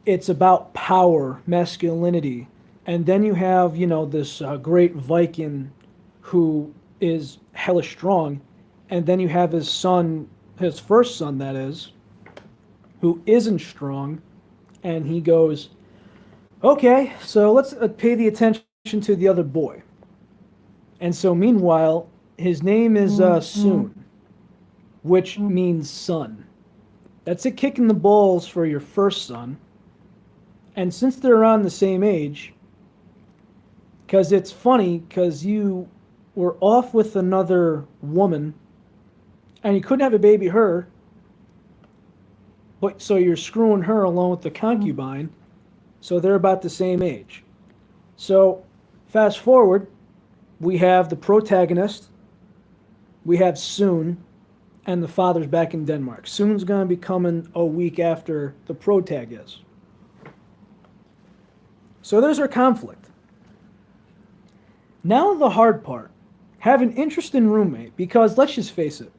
it's about power, masculinity. And then you have, this great Viking who is hella strong, and then you have his son, his first son, that is, who isn't strong, and he goes, okay, so let's pay the attention to the other boy. And so, meanwhile, his name is Soon, which means son. That's a kick in the balls for your first son. And since they're around the same age, because it's funny, because you were off with another woman, and you couldn't have a baby her, but so you're screwing her along with the concubine, so they're about the same age. So, fast forward, we have the protagonist, we have Soon, and the father's back in Denmark. Soon's going to be coming a week after the protag is. So there's our conflict. Now the hard part. Have an interesting roommate, because let's just face it,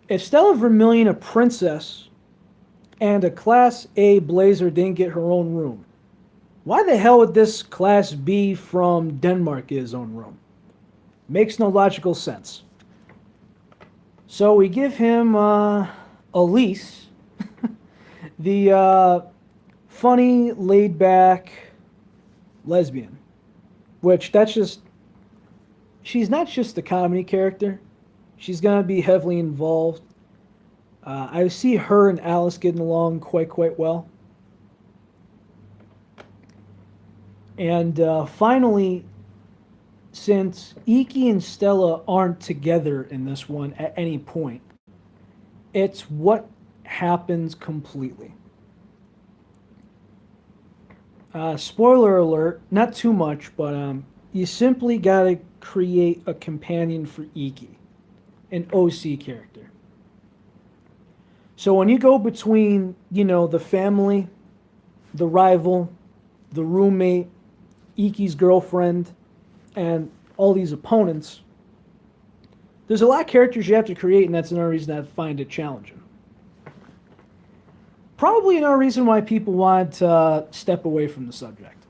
if Stella Vermillion, a princess, and a Class A Blazer didn't get her own room, why the hell would this Class B from Denmark get his own room? Makes no logical sense. So we give him Elise, the funny, laid-back lesbian, which she's not just a comedy character. She's going to be heavily involved. I see her and Alice getting along quite well. And finally, since Iki and Stella aren't together in this one at any point, it's what happens completely. Spoiler alert, not too much, but you simply gotta create a companion for Iki, an OC character. So when you go between, the family, the rival, the roommate, Iki's girlfriend, and all these opponents, there's a lot of characters you have to create, and that's another reason I find it challenging. Probably another reason why people want to step away from the subject,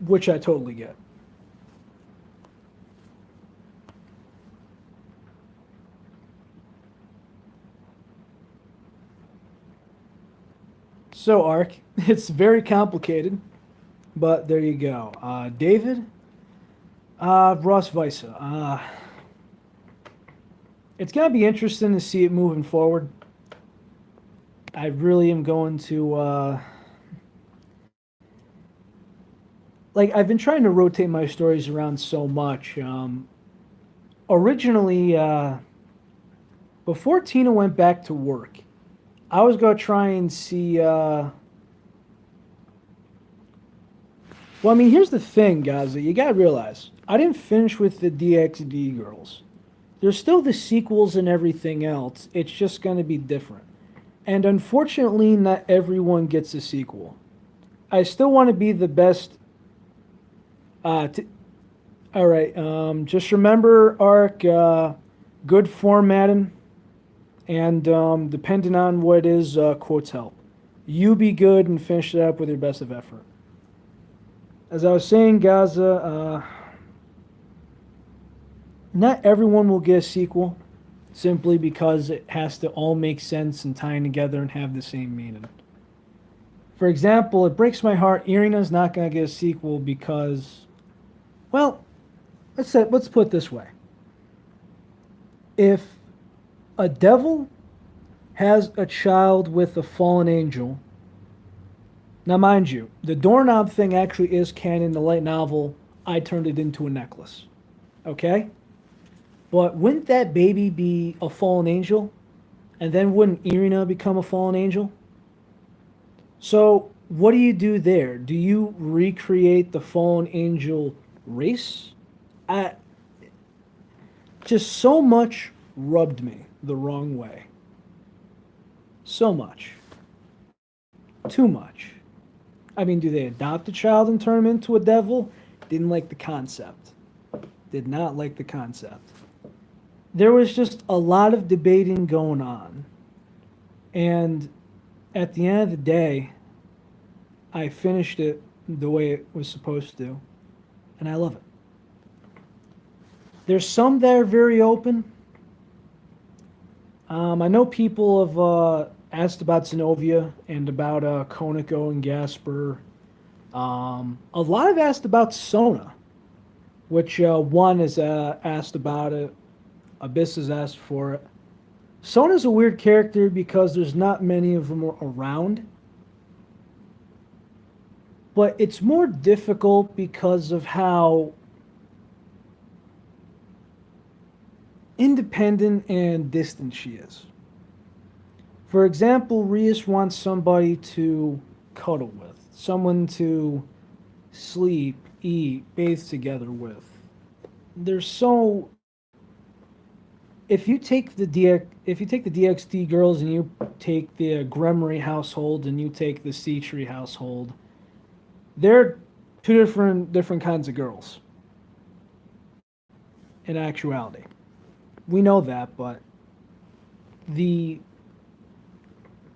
which I totally get. So, Ark, it's very complicated, but there you go. David, Ross Visa. It's gonna be interesting to see it moving forward. I really am going to like I've been trying to rotate my stories around so much. Originally, before Tina went back to work, I was gonna try and see. Well, I mean, here's the thing, guys. That you gotta realize, I didn't finish with the DXD girls. There's still the sequels and everything else. It's just gonna be different. And unfortunately, not everyone gets a sequel. I still want to be the best. All right. Just remember, Arc, good formatting, and depending on what it is, quotes help. You be good and finish it up with your best of effort. As I was saying, Gaza, not everyone will get a sequel simply because it has to all make sense and tie together and have the same meaning. For example, it breaks my heart Irina's not going to get a sequel because, well, let's put it this way. If a devil has a child with a fallen angel, now mind you, the doorknob thing actually is canon. The light novel, I turned it into a necklace. Okay? But wouldn't that baby be a fallen angel? And then wouldn't Irina become a fallen angel? So what do you do there? Do you recreate the fallen angel race? I, just so much rubbed me the wrong way. So much. Too much. I mean, do they adopt a child and turn him into a devil? Didn't like the concept. Did not like the concept. There was just a lot of debating going on. And at the end of the day, I finished it the way it was supposed to. And I love it. There's some that are very open. I know people have asked about Zenobia and about Koniko and Gasper. A lot have asked about Sona, which one has asked about it. Abyss has asked for it. Sona's a weird character because there's not many of them around. But it's more difficult because of how independent and distant she is. For example, Rias wants somebody to cuddle with, someone to sleep, eat, bathe together with. There's so if you take the DXD girls and you take the Gremory household and you take the Sea Tree household, they're two different kinds of girls. In actuality, we know that, but the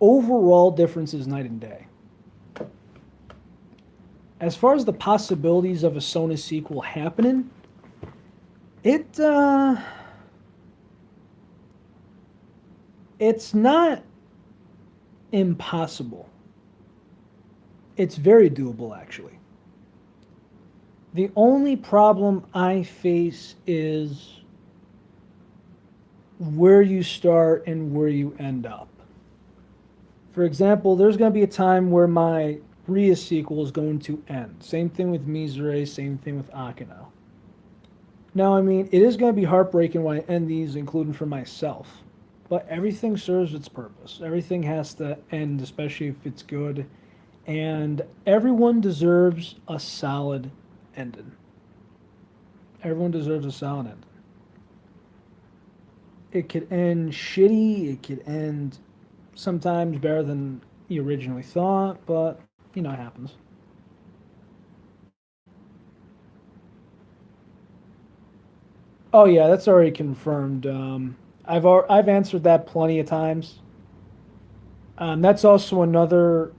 overall difference is night and day. As far as the possibilities of a Sona sequel happening, it's not impossible. It's very doable, actually. The only problem I face is where you start and where you end up. For example, there's going to be a time where my Ria sequel is going to end. Same thing with Mizure, same thing with Akino. Now, I mean, it is going to be heartbreaking when I end these, including for myself. But everything serves its purpose. Everything has to end, especially if it's good. And everyone deserves a solid ending. Everyone deserves a solid ending. It could end shitty. It could end sometimes better than you originally thought, but you know, it happens. Oh yeah, that's already confirmed. I've answered that plenty of times. That's also another.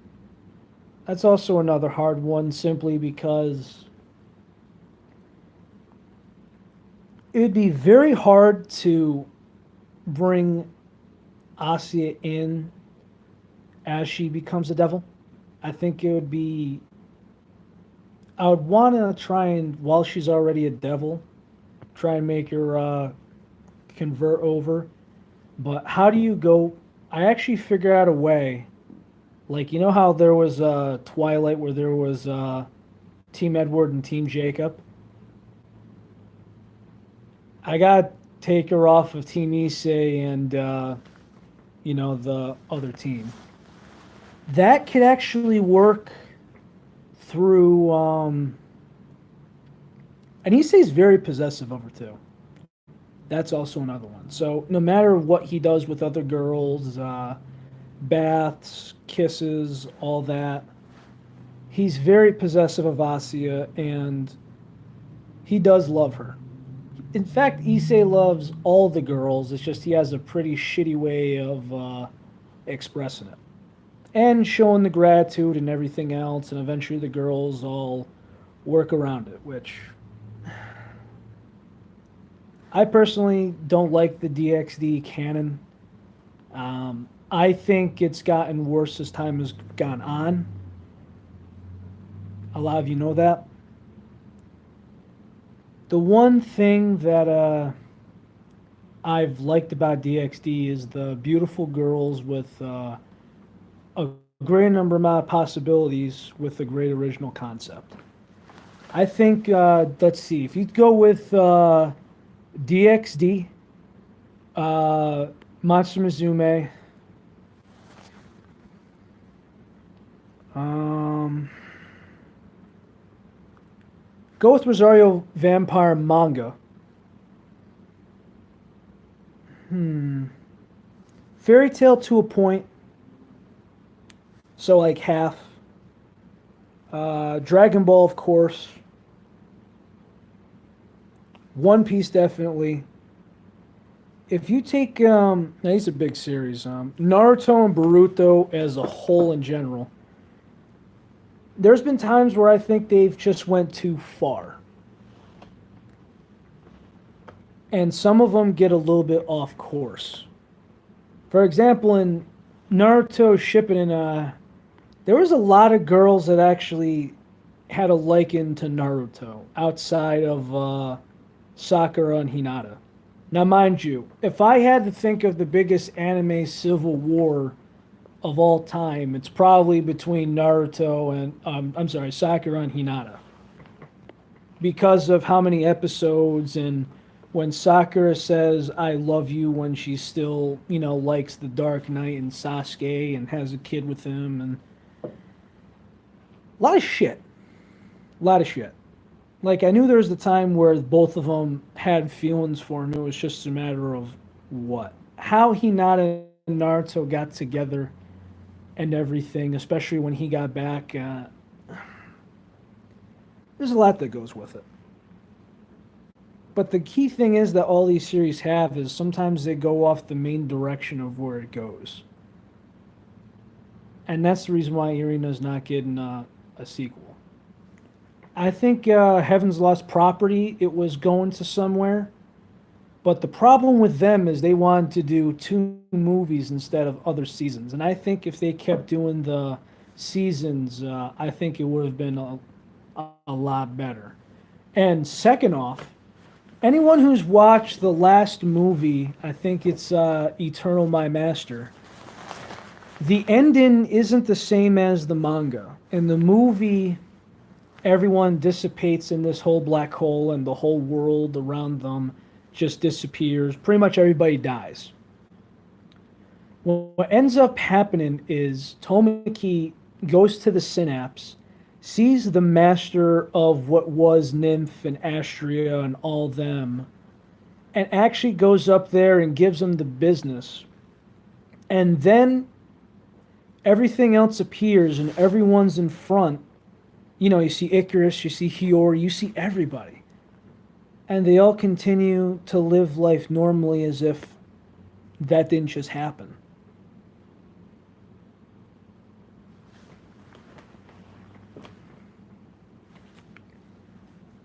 That's also another hard one, simply because it would be very hard to bring Asya in as she becomes a devil. I think it would be I would want to try and, while she's already a devil, try and make her convert over. But how do you go? I actually figure out a way. Like, you know how there was Twilight where there was Team Edward and Team Jacob? I got to take her off of Team Issei and, the other team. That could actually work through. And Issei's very possessive of her, too. That's also another one. So no matter what he does with other girls, baths, kisses, all that, he's very possessive of Asya, and he does love her. In fact, Issei loves all the girls. It's just he has a pretty shitty way of expressing it and showing the gratitude and everything else. And eventually, the girls all work around it, which I personally don't like the DXD canon. I think it's gotten worse as time has gone on. A lot of you know that. The one thing that I've liked about DXD is the beautiful girls with a great amount of possibilities with a great original concept. I think, let's see, if you go with DXD, Monster Mizume, go with Rosario Vampire manga. Fairy Tale to a point. So like half. Dragon Ball, of course. One Piece, definitely. If you take, now these are big series. Naruto and Boruto as a whole in general. There's been times where I think they've just went too far. And some of them get a little bit off course. For example, in Naruto Shippuden, there was a lot of girls that actually had a liking to Naruto outside of Sakura and Hinata. Now, mind you, if I had to think of the biggest anime civil war of all time, it's probably between Naruto and, Sakura and Hinata. Because of how many episodes, and when Sakura says, I love you, when she still, likes the Dark Knight and Sasuke and has a kid with him, and a lot of shit. A lot of shit. Like, I knew there was the time where both of them had feelings for him. It was just a matter of what. How Hinata and Naruto got together and everything, especially when he got back. There's a lot that goes with it. But the key thing is that all these series have is sometimes they go off the main direction of where it goes. And that's the reason why Irina's not getting a sequel. I think Heaven's Lost Property, it was going to somewhere. But the problem with them is they wanted to do 2 movies instead of other seasons. And I think if they kept doing the seasons, I think it would have been a lot better. And second off, anyone who's watched the last movie, I think it's Eternal My Master, the ending isn't the same as the manga. In the movie, everyone dissipates in this whole black hole and the whole world around them just disappears. Pretty much everybody dies. What ends up happening is Tomiki goes to the synapse, sees the master of what was Nymph and Astria and all them, and actually goes up there and gives them the business. And then everything else appears and everyone's in front. You see Icarus, you see Hiyori, you see everybody. And they all continue to live life normally as if that didn't just happen.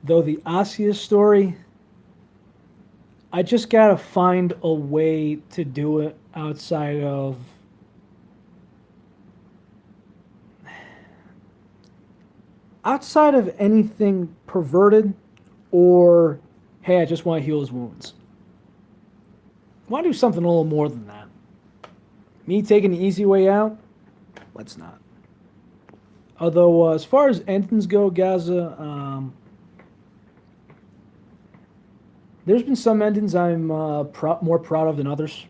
Though the Asya story, I just gotta find a way to do it outside of outside of anything perverted or, hey, I just want to heal his wounds. I want to do something a little more than that. Me taking the easy way out? Let's not. Although, as far as endings go, Gaza, there's been some endings I'm more proud of than others.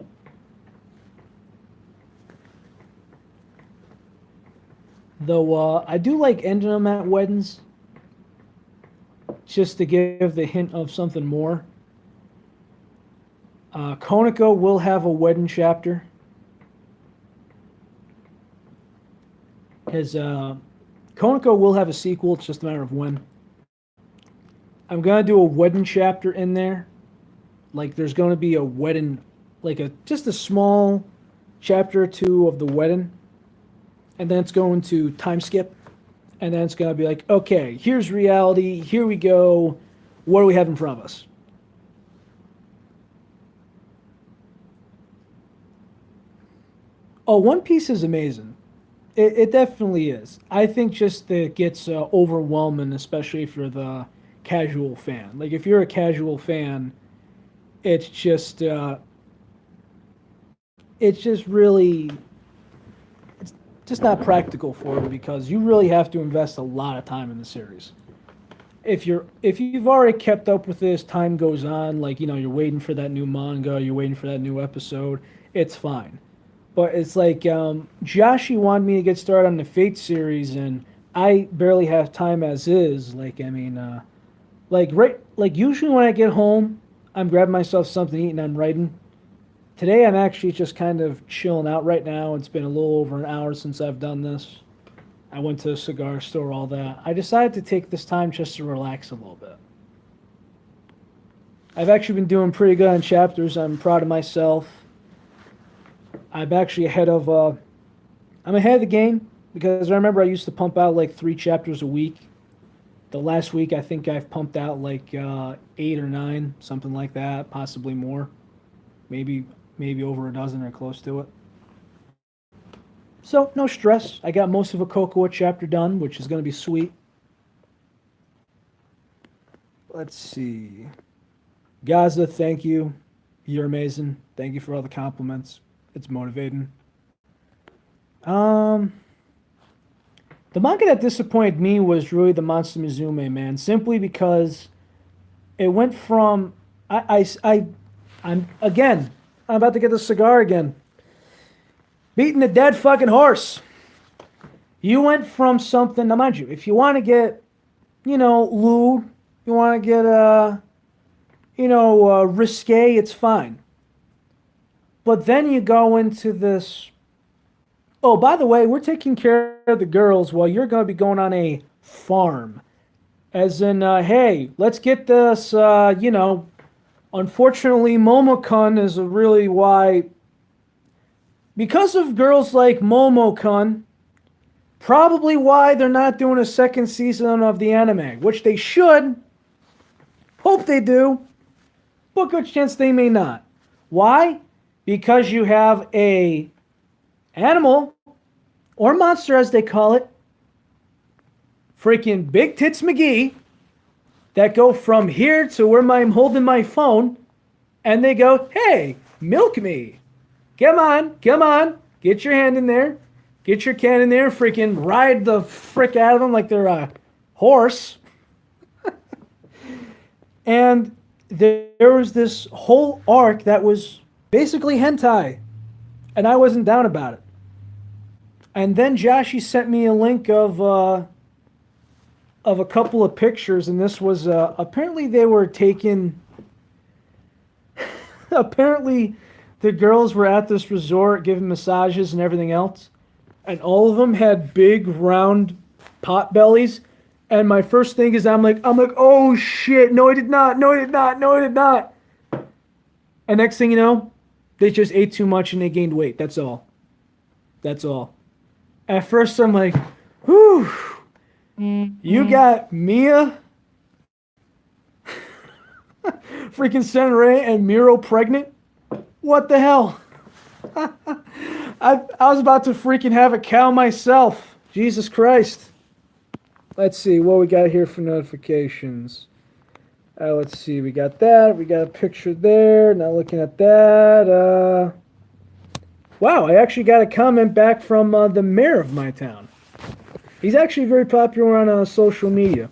Though I do like ending them at weddings, just to give the hint of something more. Koniko will have a wedding chapter. His Koniko will have a sequel. It's just a matter of when. I'm gonna do a wedding chapter in there. Like there's gonna be a wedding, like just a small chapter or two of the wedding, and then it's going to time skip, and then it's gonna be like, okay, here's reality. Here we go. What do we have in front of us? Oh, One Piece is amazing. It definitely is. I think just that it gets overwhelming, especially if you're the casual fan. Like if you're a casual fan, it's just really, it's just not practical for you because you really have to invest a lot of time in the series. If you've already kept up with this, time goes on. Like you're waiting for that new manga, you're waiting for that new episode. It's fine. But it's like Joshi wanted me to get started on the Fate series, and I barely have time as is. Like usually when I get home, I'm grabbing myself something to eat and I'm writing. Today I'm actually just kind of chilling out right now. It's been a little over an hour since I've done this. I went to a cigar store, all that. I decided to take this time just to relax a little bit. I've actually been doing pretty good on chapters. I'm proud of myself. I'm actually ahead of the game because I remember I used to pump out like 3 chapters a week. The last week I think I've pumped out like 8 or 9, something like that, possibly more. Maybe over a dozen or close to it. So no stress. I got most of a Cocoa chapter done, which is going to be sweet. Let's see. Gaza, thank you. You're amazing. Thank you for all the compliments. It's motivating. The manga that disappointed me was really the Monster Musume, man. Simply because it went from I'm about to get the cigar again. Beating a dead fucking horse. You went from something. Now, mind you, if you want to get, lewd, you want to get risque, it's fine. But then you go into this, oh, by the way, we're taking care of the girls while you're going to be going on a farm. As in, hey, let's get this, unfortunately, Momokun is really why, because of girls like Momokun, probably why they're not doing a second season of the anime, which they should. Hope they do, but good chance they may not. Why? Because you have a animal, or monster as they call it, freaking Big Tits McGee, that go from here to where I'm holding my phone, and they go, hey, milk me. Come on, get your hand in there, get your can in there, freaking ride the frick out of them like they're a horse. And there was this whole arc that was basically hentai, and I wasn't down about it. And then Joshi sent me a link of a couple of pictures, and this was apparently they were taken. Apparently, the girls were at this resort giving massages and everything else, and all of them had big round pot bellies. And my first thing is I'm like, oh shit, no, I did not. And next thing you know, they just ate too much and they gained weight. That's all. At first, I'm like, whew. You got Mia, freaking Senrei, and Miro pregnant? What the hell? I was about to freaking have a cow myself. Jesus Christ. Let's see what we got here for notifications. Let's see. We got that. We got a picture there. Now looking at that. Wow, I actually got a comment back from the mayor of my town. He's actually very popular on social media.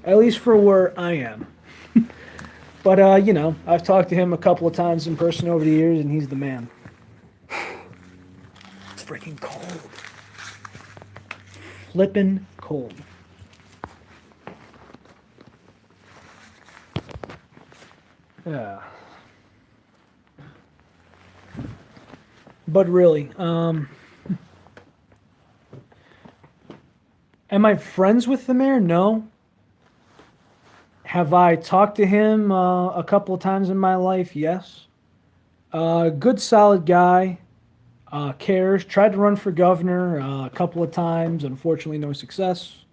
At least for where I am. But, I've talked to him a couple of times in person over the years, and he's the man. It's freaking cold. Flippin' cold. Yeah. But really, am I friends with the mayor? No. Have I talked to him a couple of times in my life? Yes. Good, solid guy. Cares. Tried to run for governor a couple of times. Unfortunately, no success.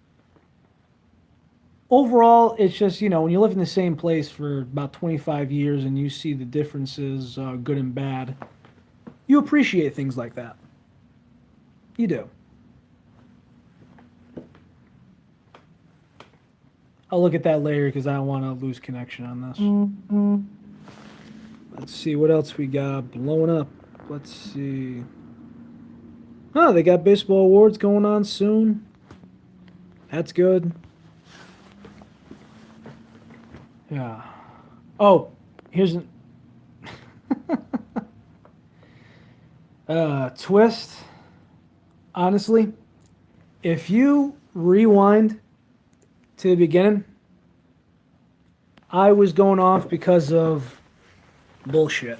Overall, it's just, when you live in the same place for about 25 years and you see the differences, good and bad, you appreciate things like that. You do. I'll look at that later because I don't want to lose connection on this. Mm-hmm. Let's see what else we got blowing up. Let's see. Oh, they got baseball awards going on soon. That's good. Yeah. Oh, here's an twist. Honestly, if you rewind to the beginning, I was going off because of bullshit.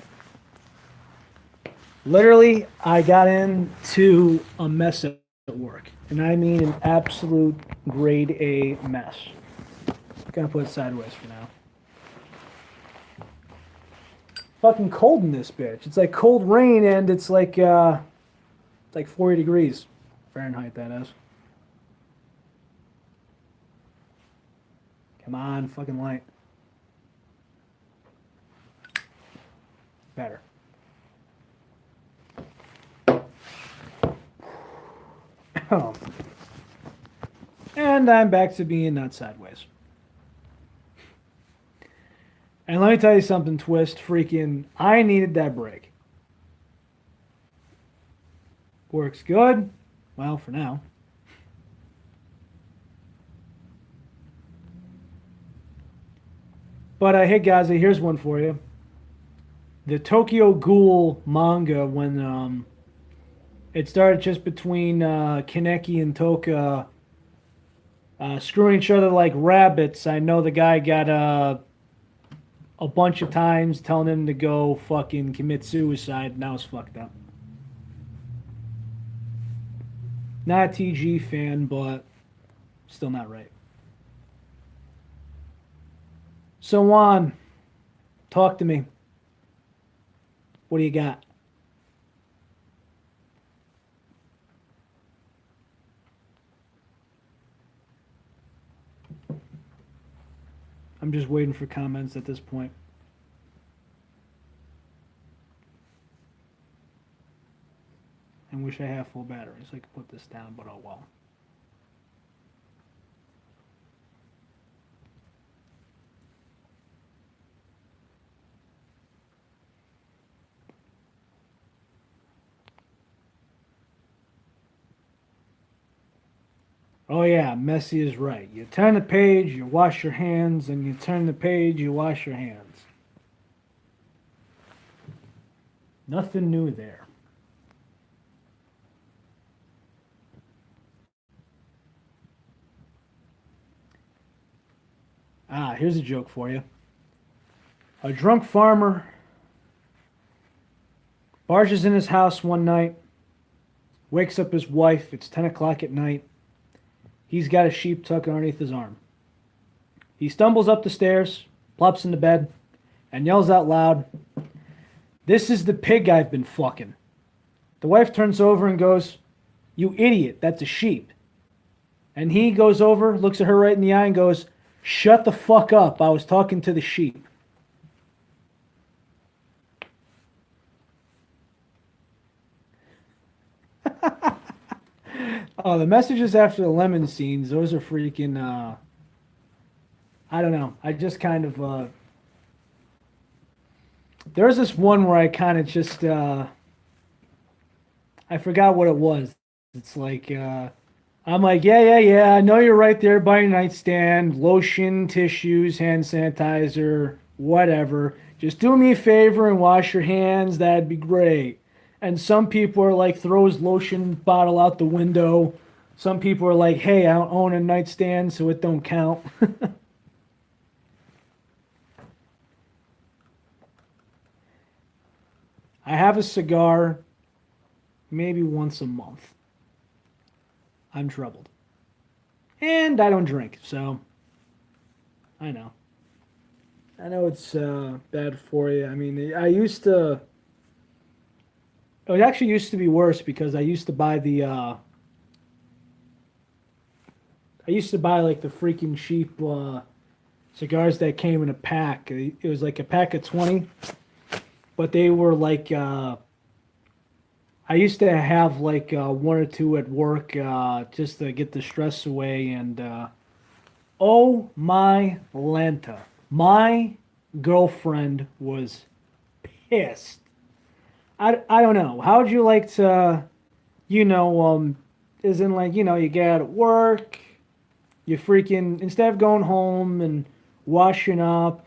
Literally, I got into a mess at work. And I mean an absolute grade A mess. Gonna put it sideways for now. Fucking cold in this bitch. It's like cold rain and it's like 40 degrees Fahrenheit, that is. Come on, fucking light. Better. Oh. And I'm back to being not sideways. And let me tell you something, Twist. Freaking, I needed that break. Works good. Well, for now. But hey, guys, here's one for you. The Tokyo Ghoul manga, when it started just between Kaneki and Toka screwing each other like rabbits. I know the guy got a bunch of times telling him to go fucking commit suicide. Now it's fucked up. Not a TG fan, but still not right. So Juan, talk to me. What do you got? I'm just waiting for comments at this point. I wish I had full batteries. I could put this down, but oh well. Oh yeah, Messi is right. You turn the page, you wash your hands, and you turn the page, you wash your hands. Nothing new there. Ah, here's a joke for you. A drunk farmer barges in his house one night, wakes up his wife. It's 10 o'clock at night. He's got a sheep tucked underneath his arm. He stumbles up the stairs, plops into bed, and yells out loud, "This is the pig I've been fucking." The wife turns over and goes, "You idiot, that's a sheep." And he goes over, looks at her right in the eye and goes, "Shut the fuck up, I was talking to the sheep." Oh, the messages after the lemon scenes, those are freaking I don't know. I just kind of there's this one where I kind of just I forgot what it was. It's like I'm like, yeah, yeah, yeah. I know you're right there by your nightstand. Lotion, tissues, hand sanitizer, whatever. Just do me a favor and wash your hands. That'd be great. And some people are like, throws lotion bottle out the window. Some people are like, hey, I don't own a nightstand, so it don't count. I have a cigar maybe once a month. I'm troubled. And I don't drink, so I know. I know it's bad for you. I mean, I used to. It actually used to be worse because I used to buy the. I used to buy like the freaking cheap cigars that came in a pack. It was like a pack of 20, but they were like. I used to have like one or two at work just to get the stress away, and oh my Lanta, my girlfriend was pissed. I don't know. How would you like to, you know, is in like, you get out of work, you freaking, instead of going home and washing up,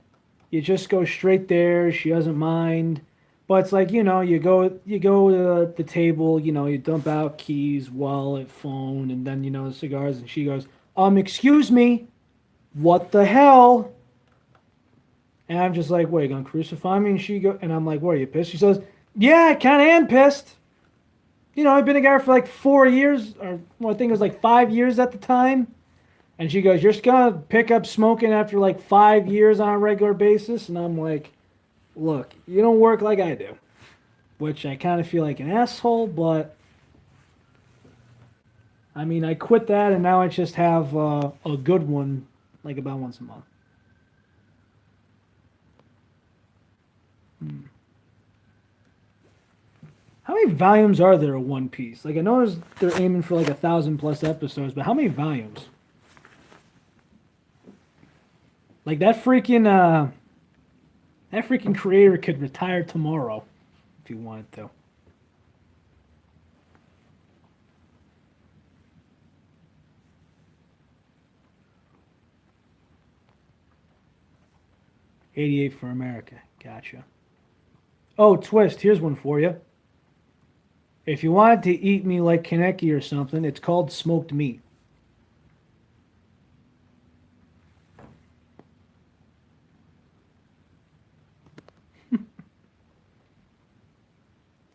you just go straight there. She doesn't mind. But it's like, you go to the table, you dump out keys, wallet, phone, and then, the cigars, and she goes, excuse me, what the hell? And I'm just like, what, are you gonna crucify me? And I'm like, what, are you pissed? She says, yeah, I kinda am pissed. I've been together for like 4 years, or well, I think it was like 5 years at the time. And she goes, you're just gonna pick up smoking after like 5 years on a regular basis? And I'm like, look, you don't work like I do. Which I kind of feel like an asshole, but I mean, I quit that and now I just have a good one like about once a month. Hmm. How many volumes are there of One Piece? Like I know they're aiming for like 1,000+ episodes, but how many volumes? Like that freaking creator could retire tomorrow if he wanted to. 88 for America. Gotcha. Oh, twist. Here's one for you. If you wanted to eat me like Kaneki or something, it's called smoked meat.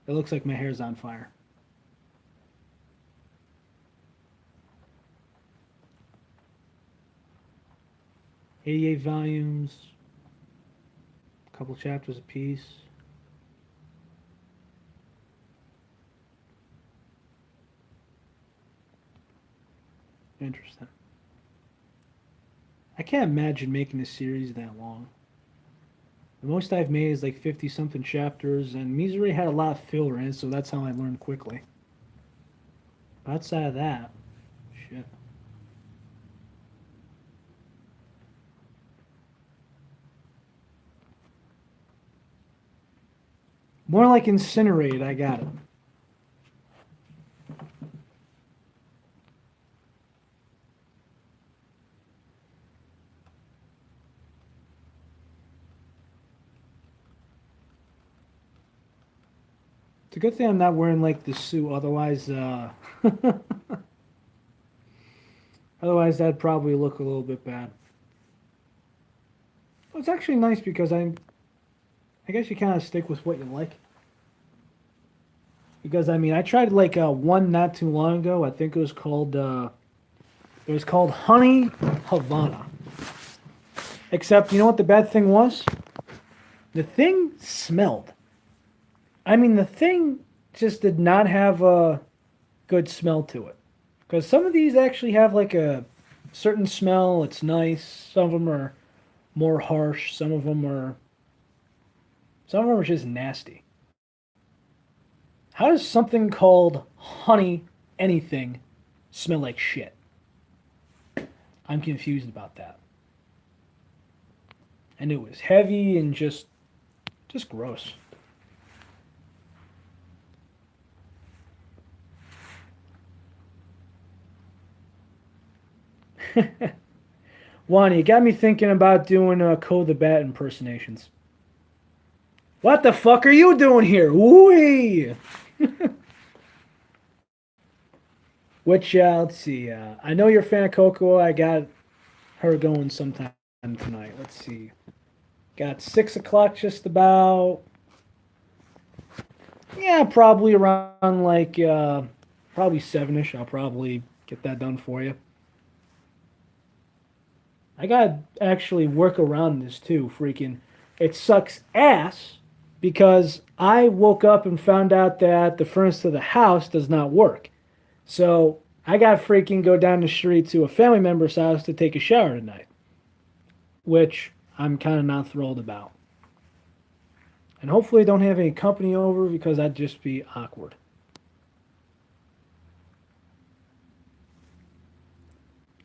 It looks like my hair's on fire. 88 volumes, a couple chapters apiece. Interesting. I can't imagine making a series that long. The most I've made is like 50 something chapters, and Misery had a lot of filler in it, so that's how I learned quickly. But outside of that, shit. More like Incinerate, I got it. It's a good thing I'm not wearing like the suit, otherwise, otherwise that'd probably look a little bit bad. Well, it's actually nice because I guess you kind of stick with what you like. Because I mean, I tried like one not too long ago. I think it was called Honey Havana. Except, you know what the bad thing was? The thing smelled. I mean, the thing just did not have a good smell to it. Because some of these actually have like a certain smell. It's nice. Some of them are more harsh. Some of them are just nasty. How does something called honey anything smell like shit. I'm confused about that. And it was heavy and just gross. Juan, you got me thinking about doing Code the Bat impersonations. What the fuck are you doing here? Wee! Which, let's see. I know you're a fan of Coco. I got her going sometime tonight. Let's see. Got 6 o'clock just about. Yeah, probably around like probably 7ish. I'll probably get that done for you. I gotta actually work around this too. Freaking, it sucks ass because I woke up and found out that the furnace to the house does not work. So I gotta freaking go down the street to a family member's house to take a shower tonight, which I'm kind of not thrilled about. And hopefully, I don't have any company over because that'd just be awkward.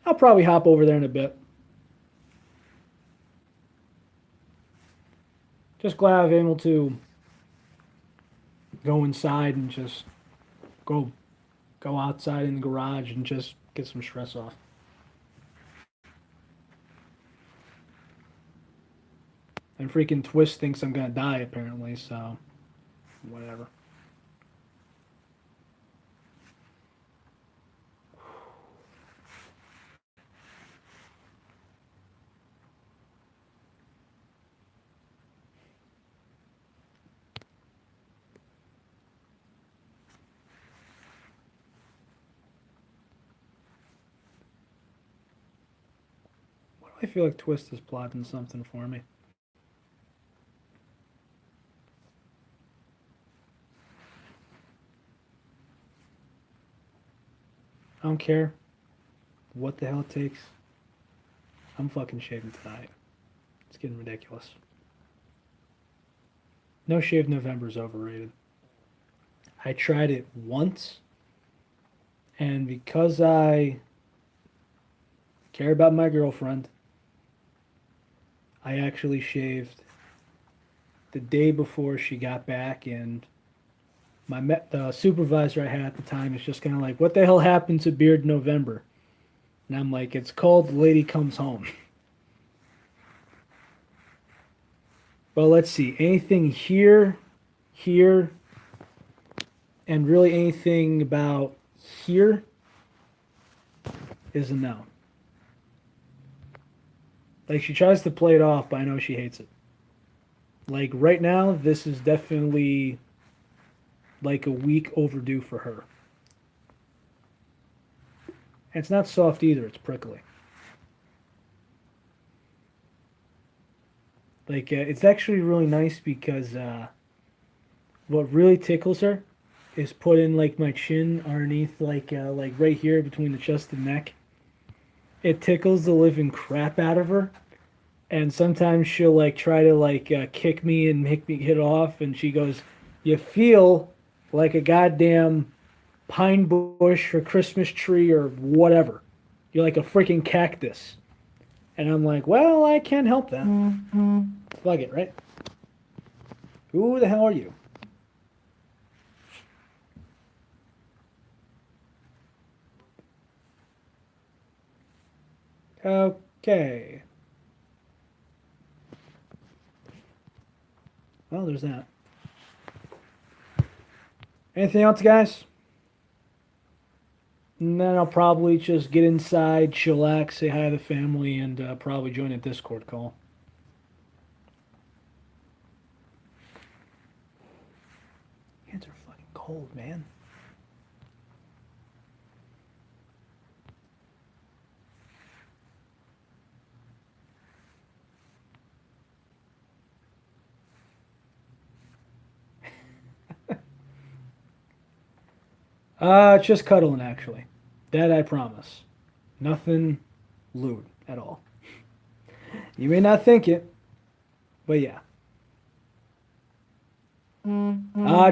I'll probably hop over there in a bit. Just glad I was able to go inside and just go go outside in the garage and just get some stress off. And freaking Twist thinks I'm gonna die apparently, so whatever. I feel like Twist is plotting something for me. I don't care what the hell it takes. I'm fucking shaving tonight. It's getting ridiculous. No Shave November is overrated. I tried it once, and because I care about my girlfriend, I actually shaved the day before she got back, and the supervisor I had at the time is just kind of like, "What the hell happened to Beard November?" And I'm like, "It's called The Lady Comes Home." Well, let's see. Anything here, here, and really anything about here is a no. Like she tries to play it off, but I know she hates it. Like right now, this is definitely like a week overdue for her. And it's not soft either, it's prickly. Like it's actually really nice because what really tickles her is put in like my chin underneath like right here between the chest and neck. It tickles the living crap out of her, and sometimes she'll like try to like kick me and make me hit off, and she goes, "You feel like a goddamn pine bush or Christmas tree or whatever. You're like a freaking cactus." And I'm like, "Well, I can't help that. Fuck it, right? Who the hell are you?" Okay. Well, there's that. Anything else, guys? And then I'll probably just get inside, chillax, say hi to the family, and probably join a Discord call. Hands are fucking cold, man. Just cuddling, actually. That I promise. Nothing lewd at all. You may not think it, but yeah.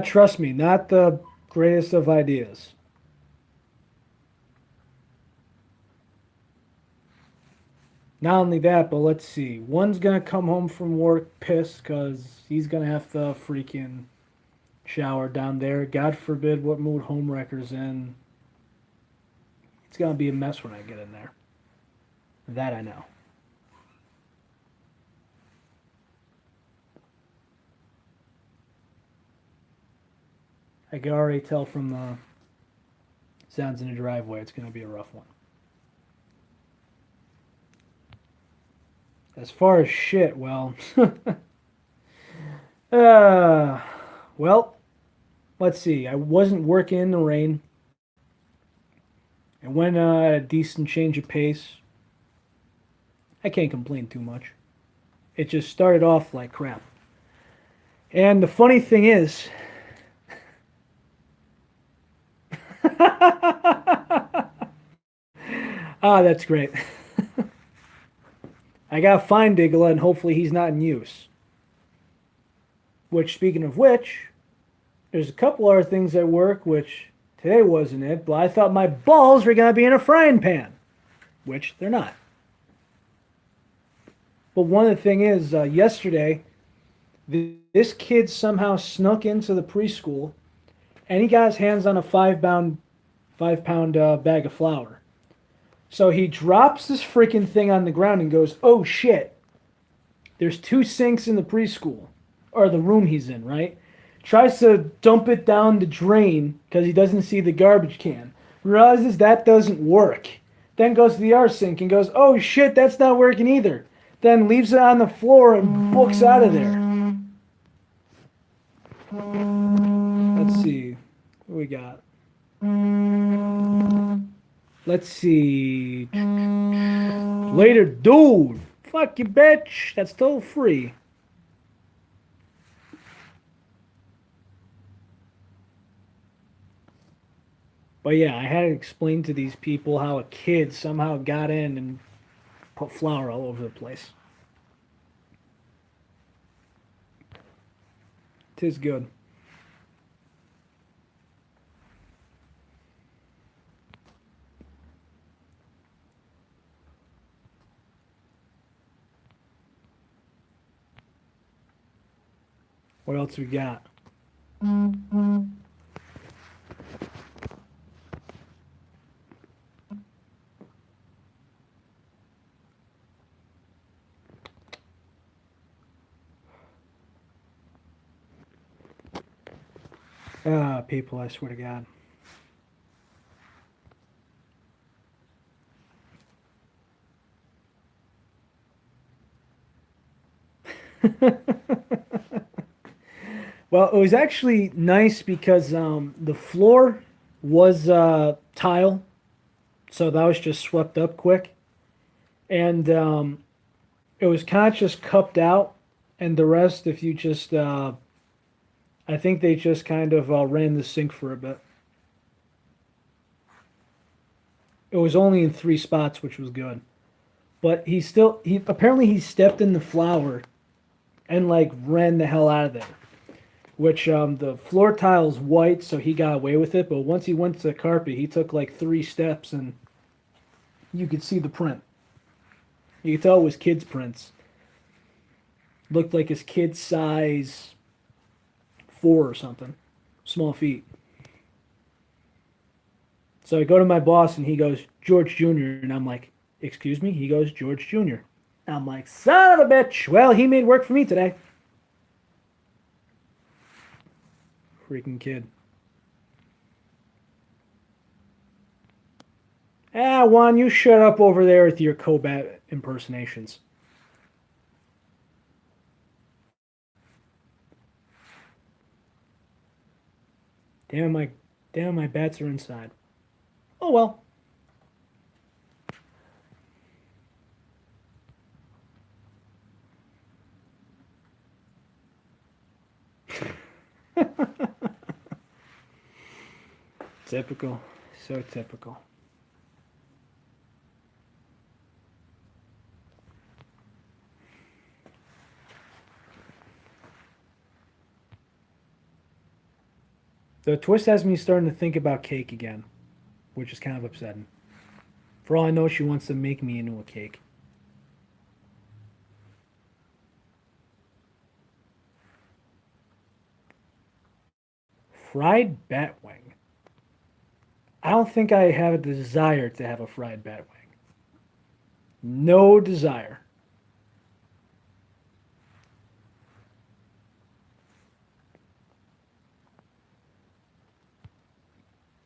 Trust me, not the greatest of ideas. Not only that, but let's see. One's gonna come home from work pissed because he's gonna have to freaking shower down there. God forbid what mood homewrecker's in. It's gonna be a mess when I get in there. That I know. I can already tell from the sounds in the driveway it's gonna be a rough one. As far as shit, well, uh, well, let's see. I wasn't working in the rain. It went at a decent change of pace. I can't complain too much. It just started off like crap. And the funny thing is, that's great. I got Find Digla, and hopefully he's not in use. Which, speaking of which, there's a couple other things at work, which today wasn't it, but I thought my balls were going to be in a frying pan, which they're not. But one of the thing is, yesterday, this kid somehow snuck into the preschool, and he got his hands on a 5 pound bag of flour. So he drops this freaking thing on the ground and goes, "Oh shit! There's 2 sinks in the preschool, or the room he's in, right?" Tries to dump it down the drain because he doesn't see the garbage can. Realizes that doesn't work. Then goes to the other sink and goes, "Oh shit, that's not working either." Then leaves it on the floor and books out of there. Let's see. What we got? Let's see. Later, dude. Fuck you, bitch. That's still free. But yeah, I had to explain to these people how a kid somehow got in and put flour all over the place. Tis good. What else we got? People, I swear to God. Well, it was actually nice because the floor was tile, so that was just swept up quick, and it was kind of just cupped out, and the rest, if you just, I think they just kind of ran the sink for a bit. It was only in 3 spots, which was good, but he apparently he stepped in the flour and like ran the hell out of there. Which the floor tile's white, so he got away with it. But once he went to the carpet, he took like 3 steps, and you could see the print. You could tell it was kids' prints. Looked like his kid's size 4 or something, small feet. So I go to my boss, and he goes, "George Jr." And I'm like, "Excuse me?" He goes, "George Jr." I'm like, "Son of a bitch." Well, he made work for me today. Freaking kid. Juan, you shut up over there with your Kobat impersonations. Damn my, damn my bats are inside. Oh well. Typical. So typical. The twist has me starting to think about cake again, which is kind of upsetting. For all I know, she wants to make me into a cake. Fried bat wing. I don't think I have a desire to have a fried bat wing. No desire.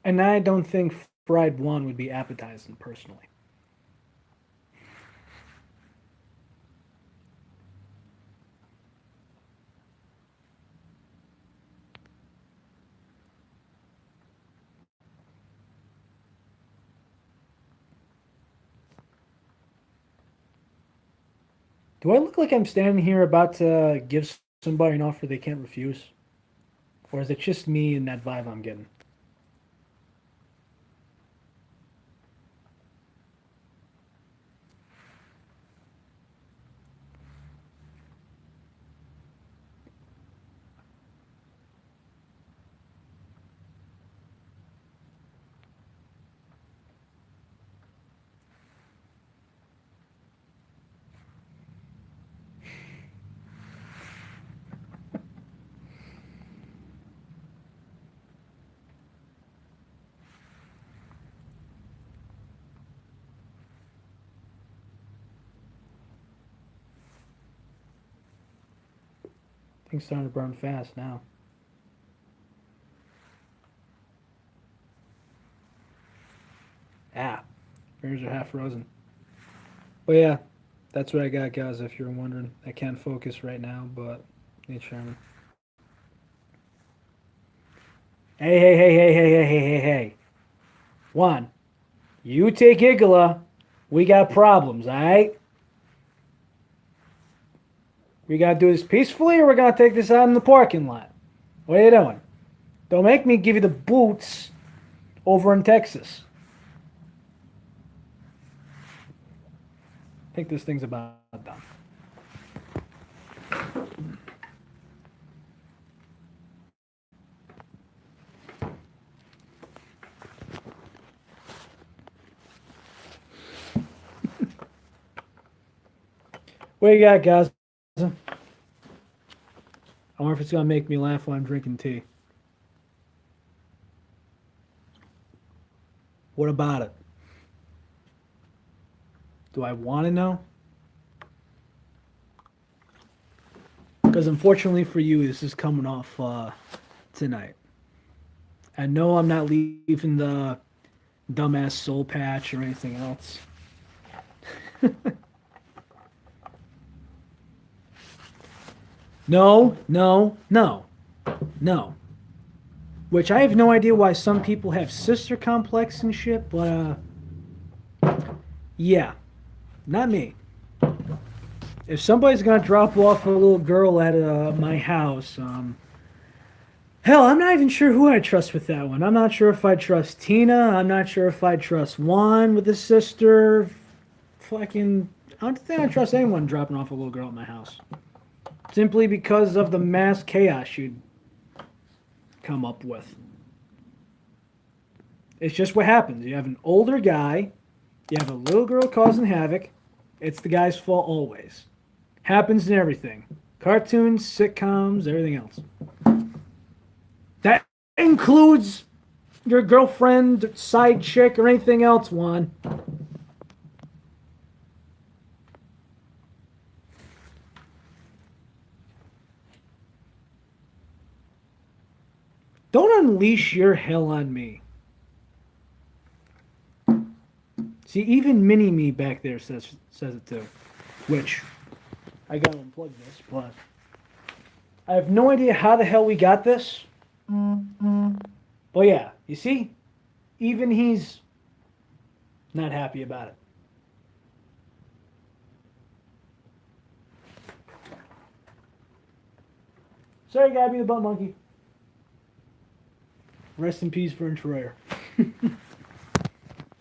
And I don't think fried one would be appetizing personally. Do I look like I'm standing here about to give somebody an offer they can't refuse? Or is it just me and that vibe I'm getting? Things starting to burn fast now. Ah, fingers are half frozen. But yeah, that's what I got, guys. If you're wondering, I can't focus right now, but need Sherman. Hey, hey, hey, hey, hey, hey, hey, hey, hey. One, you take Igala. We got problems, all right? We got to do this peacefully or we're going to take this out in the parking lot? What are you doing? Don't make me give you the boots over in Texas. I think this thing's about done. What you got, guys? I wonder if it's going to make me laugh while I'm drinking tea. What about it? Do I want to know? Because unfortunately for you, this is coming off tonight. I know I'm not leaving the dumbass soul patch or anything else. No, no, no, no. Which I have no idea why some people have sister complex and shit, but yeah, not me. If somebody's gonna drop off a little girl at my house, hell, I'm not even sure who I trust with that one. I'm not sure if I trust Tina. I'm not sure if I trust Juan with his sister. Fucking, I don't think I trust anyone dropping off a little girl at my house. Simply because of the mass chaos you'd come up with. It's just what happens. You have an older guy, you have a little girl causing havoc. It's the guy's fault always. Happens in everything. Cartoons, sitcoms, everything else. That includes your girlfriend, side chick, or anything else, Juan. Don't unleash your hell on me. See, even mini me back there says it too. Which, I gotta unplug this, but I have no idea how the hell we got this. But yeah, you see? Even he's not happy about it. Sorry, Gabby the butt monkey. Rest in peace, Vern Troyer. Let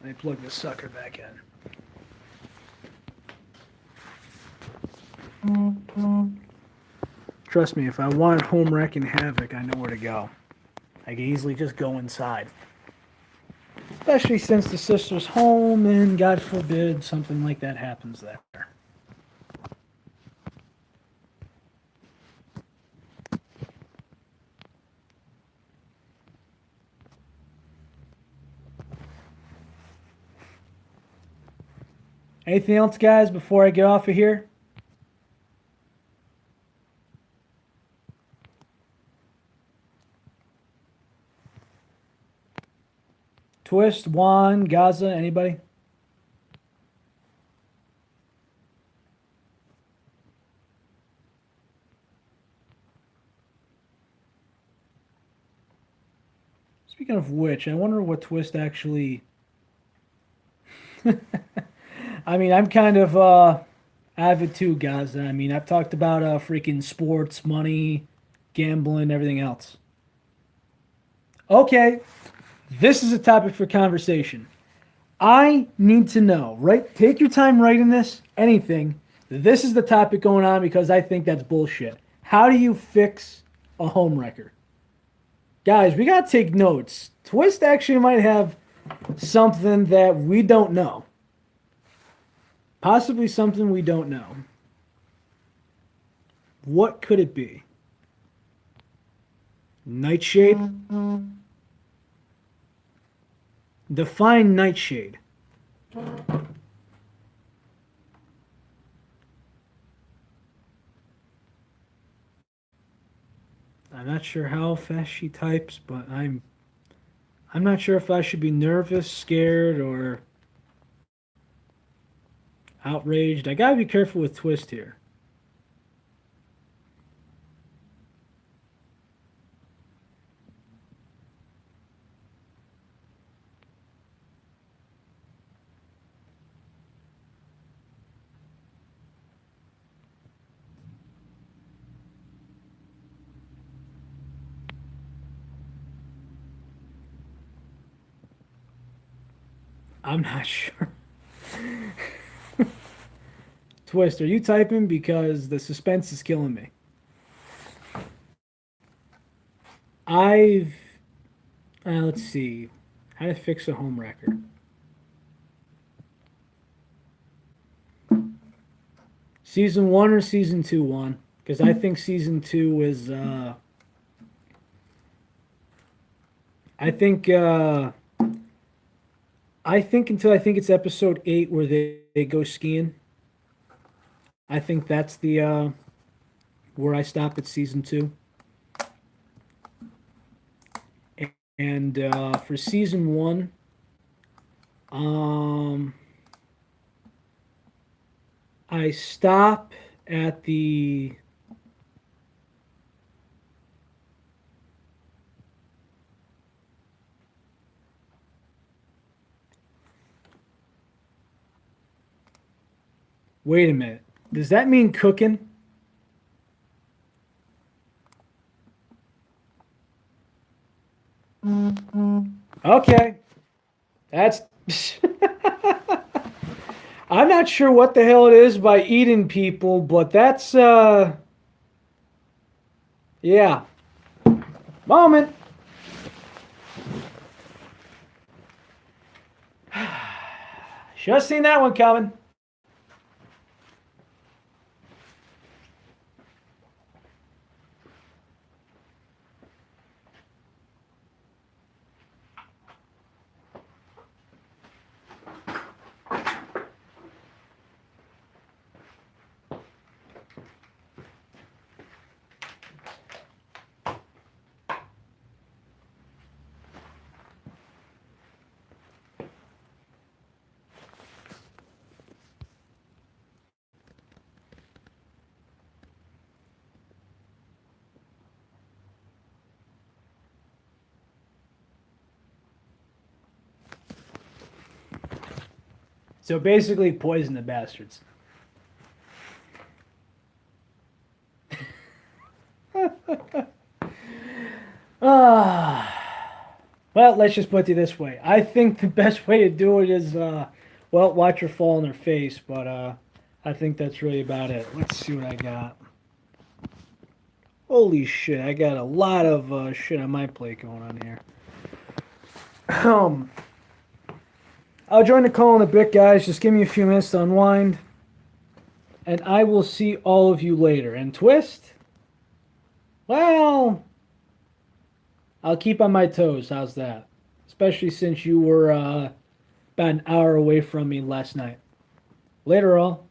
me plug this sucker back in. Trust me, if I wanted home wrecking havoc, I know where to go. I could easily just go inside. Especially since the sister's home and God forbid something like that happens there. Anything else, guys, before I get off of here? Twist, Juan, Gaza, anybody? Speaking of which, I wonder what Twist actually. I mean, I'm kind of avid too, Gaza. I mean, I've talked about freaking sports, money, gambling, everything else. Okay, this is a topic for conversation. I need to know, right? Take your time writing this, anything. This is the topic going on because I think that's bullshit. How do you fix a home wrecker? Guys, we gotta take notes. Twist actually might have something that we don't know. Possibly something we don't know. What could it be? Nightshade? Define nightshade. I'm not sure how fast she types, but I'm not sure if I should be nervous, scared, or outraged. I gotta be careful with Twist here. I'm not sure. Twist, are you typing? Because the suspense is killing me. I've let's see. How to fix a home wrecker. Season one or season two one? Because I think season two is I think I think until I think it's episode 8 where they go skiing. I think that's the where I stop at season two. And for season one, um, I stop at the wait a minute. Does that mean cooking? Okay. That's I'm not sure what the hell it is by eating people, but that's yeah. Moment. Should have seen that one coming. So basically, poison the bastards. Well, let's just put it this way. I think the best way to do it is, well, watch her fall in her face, but I think that's really about it. Let's see what I got. Holy shit, I got a lot of shit on my plate going on here. Um, I'll join the call in a bit, guys. Just give me a few minutes to unwind. And I will see all of you later. And Twist? Well, I'll keep on my toes. How's that? Especially since you were about an hour away from me last night. Later all.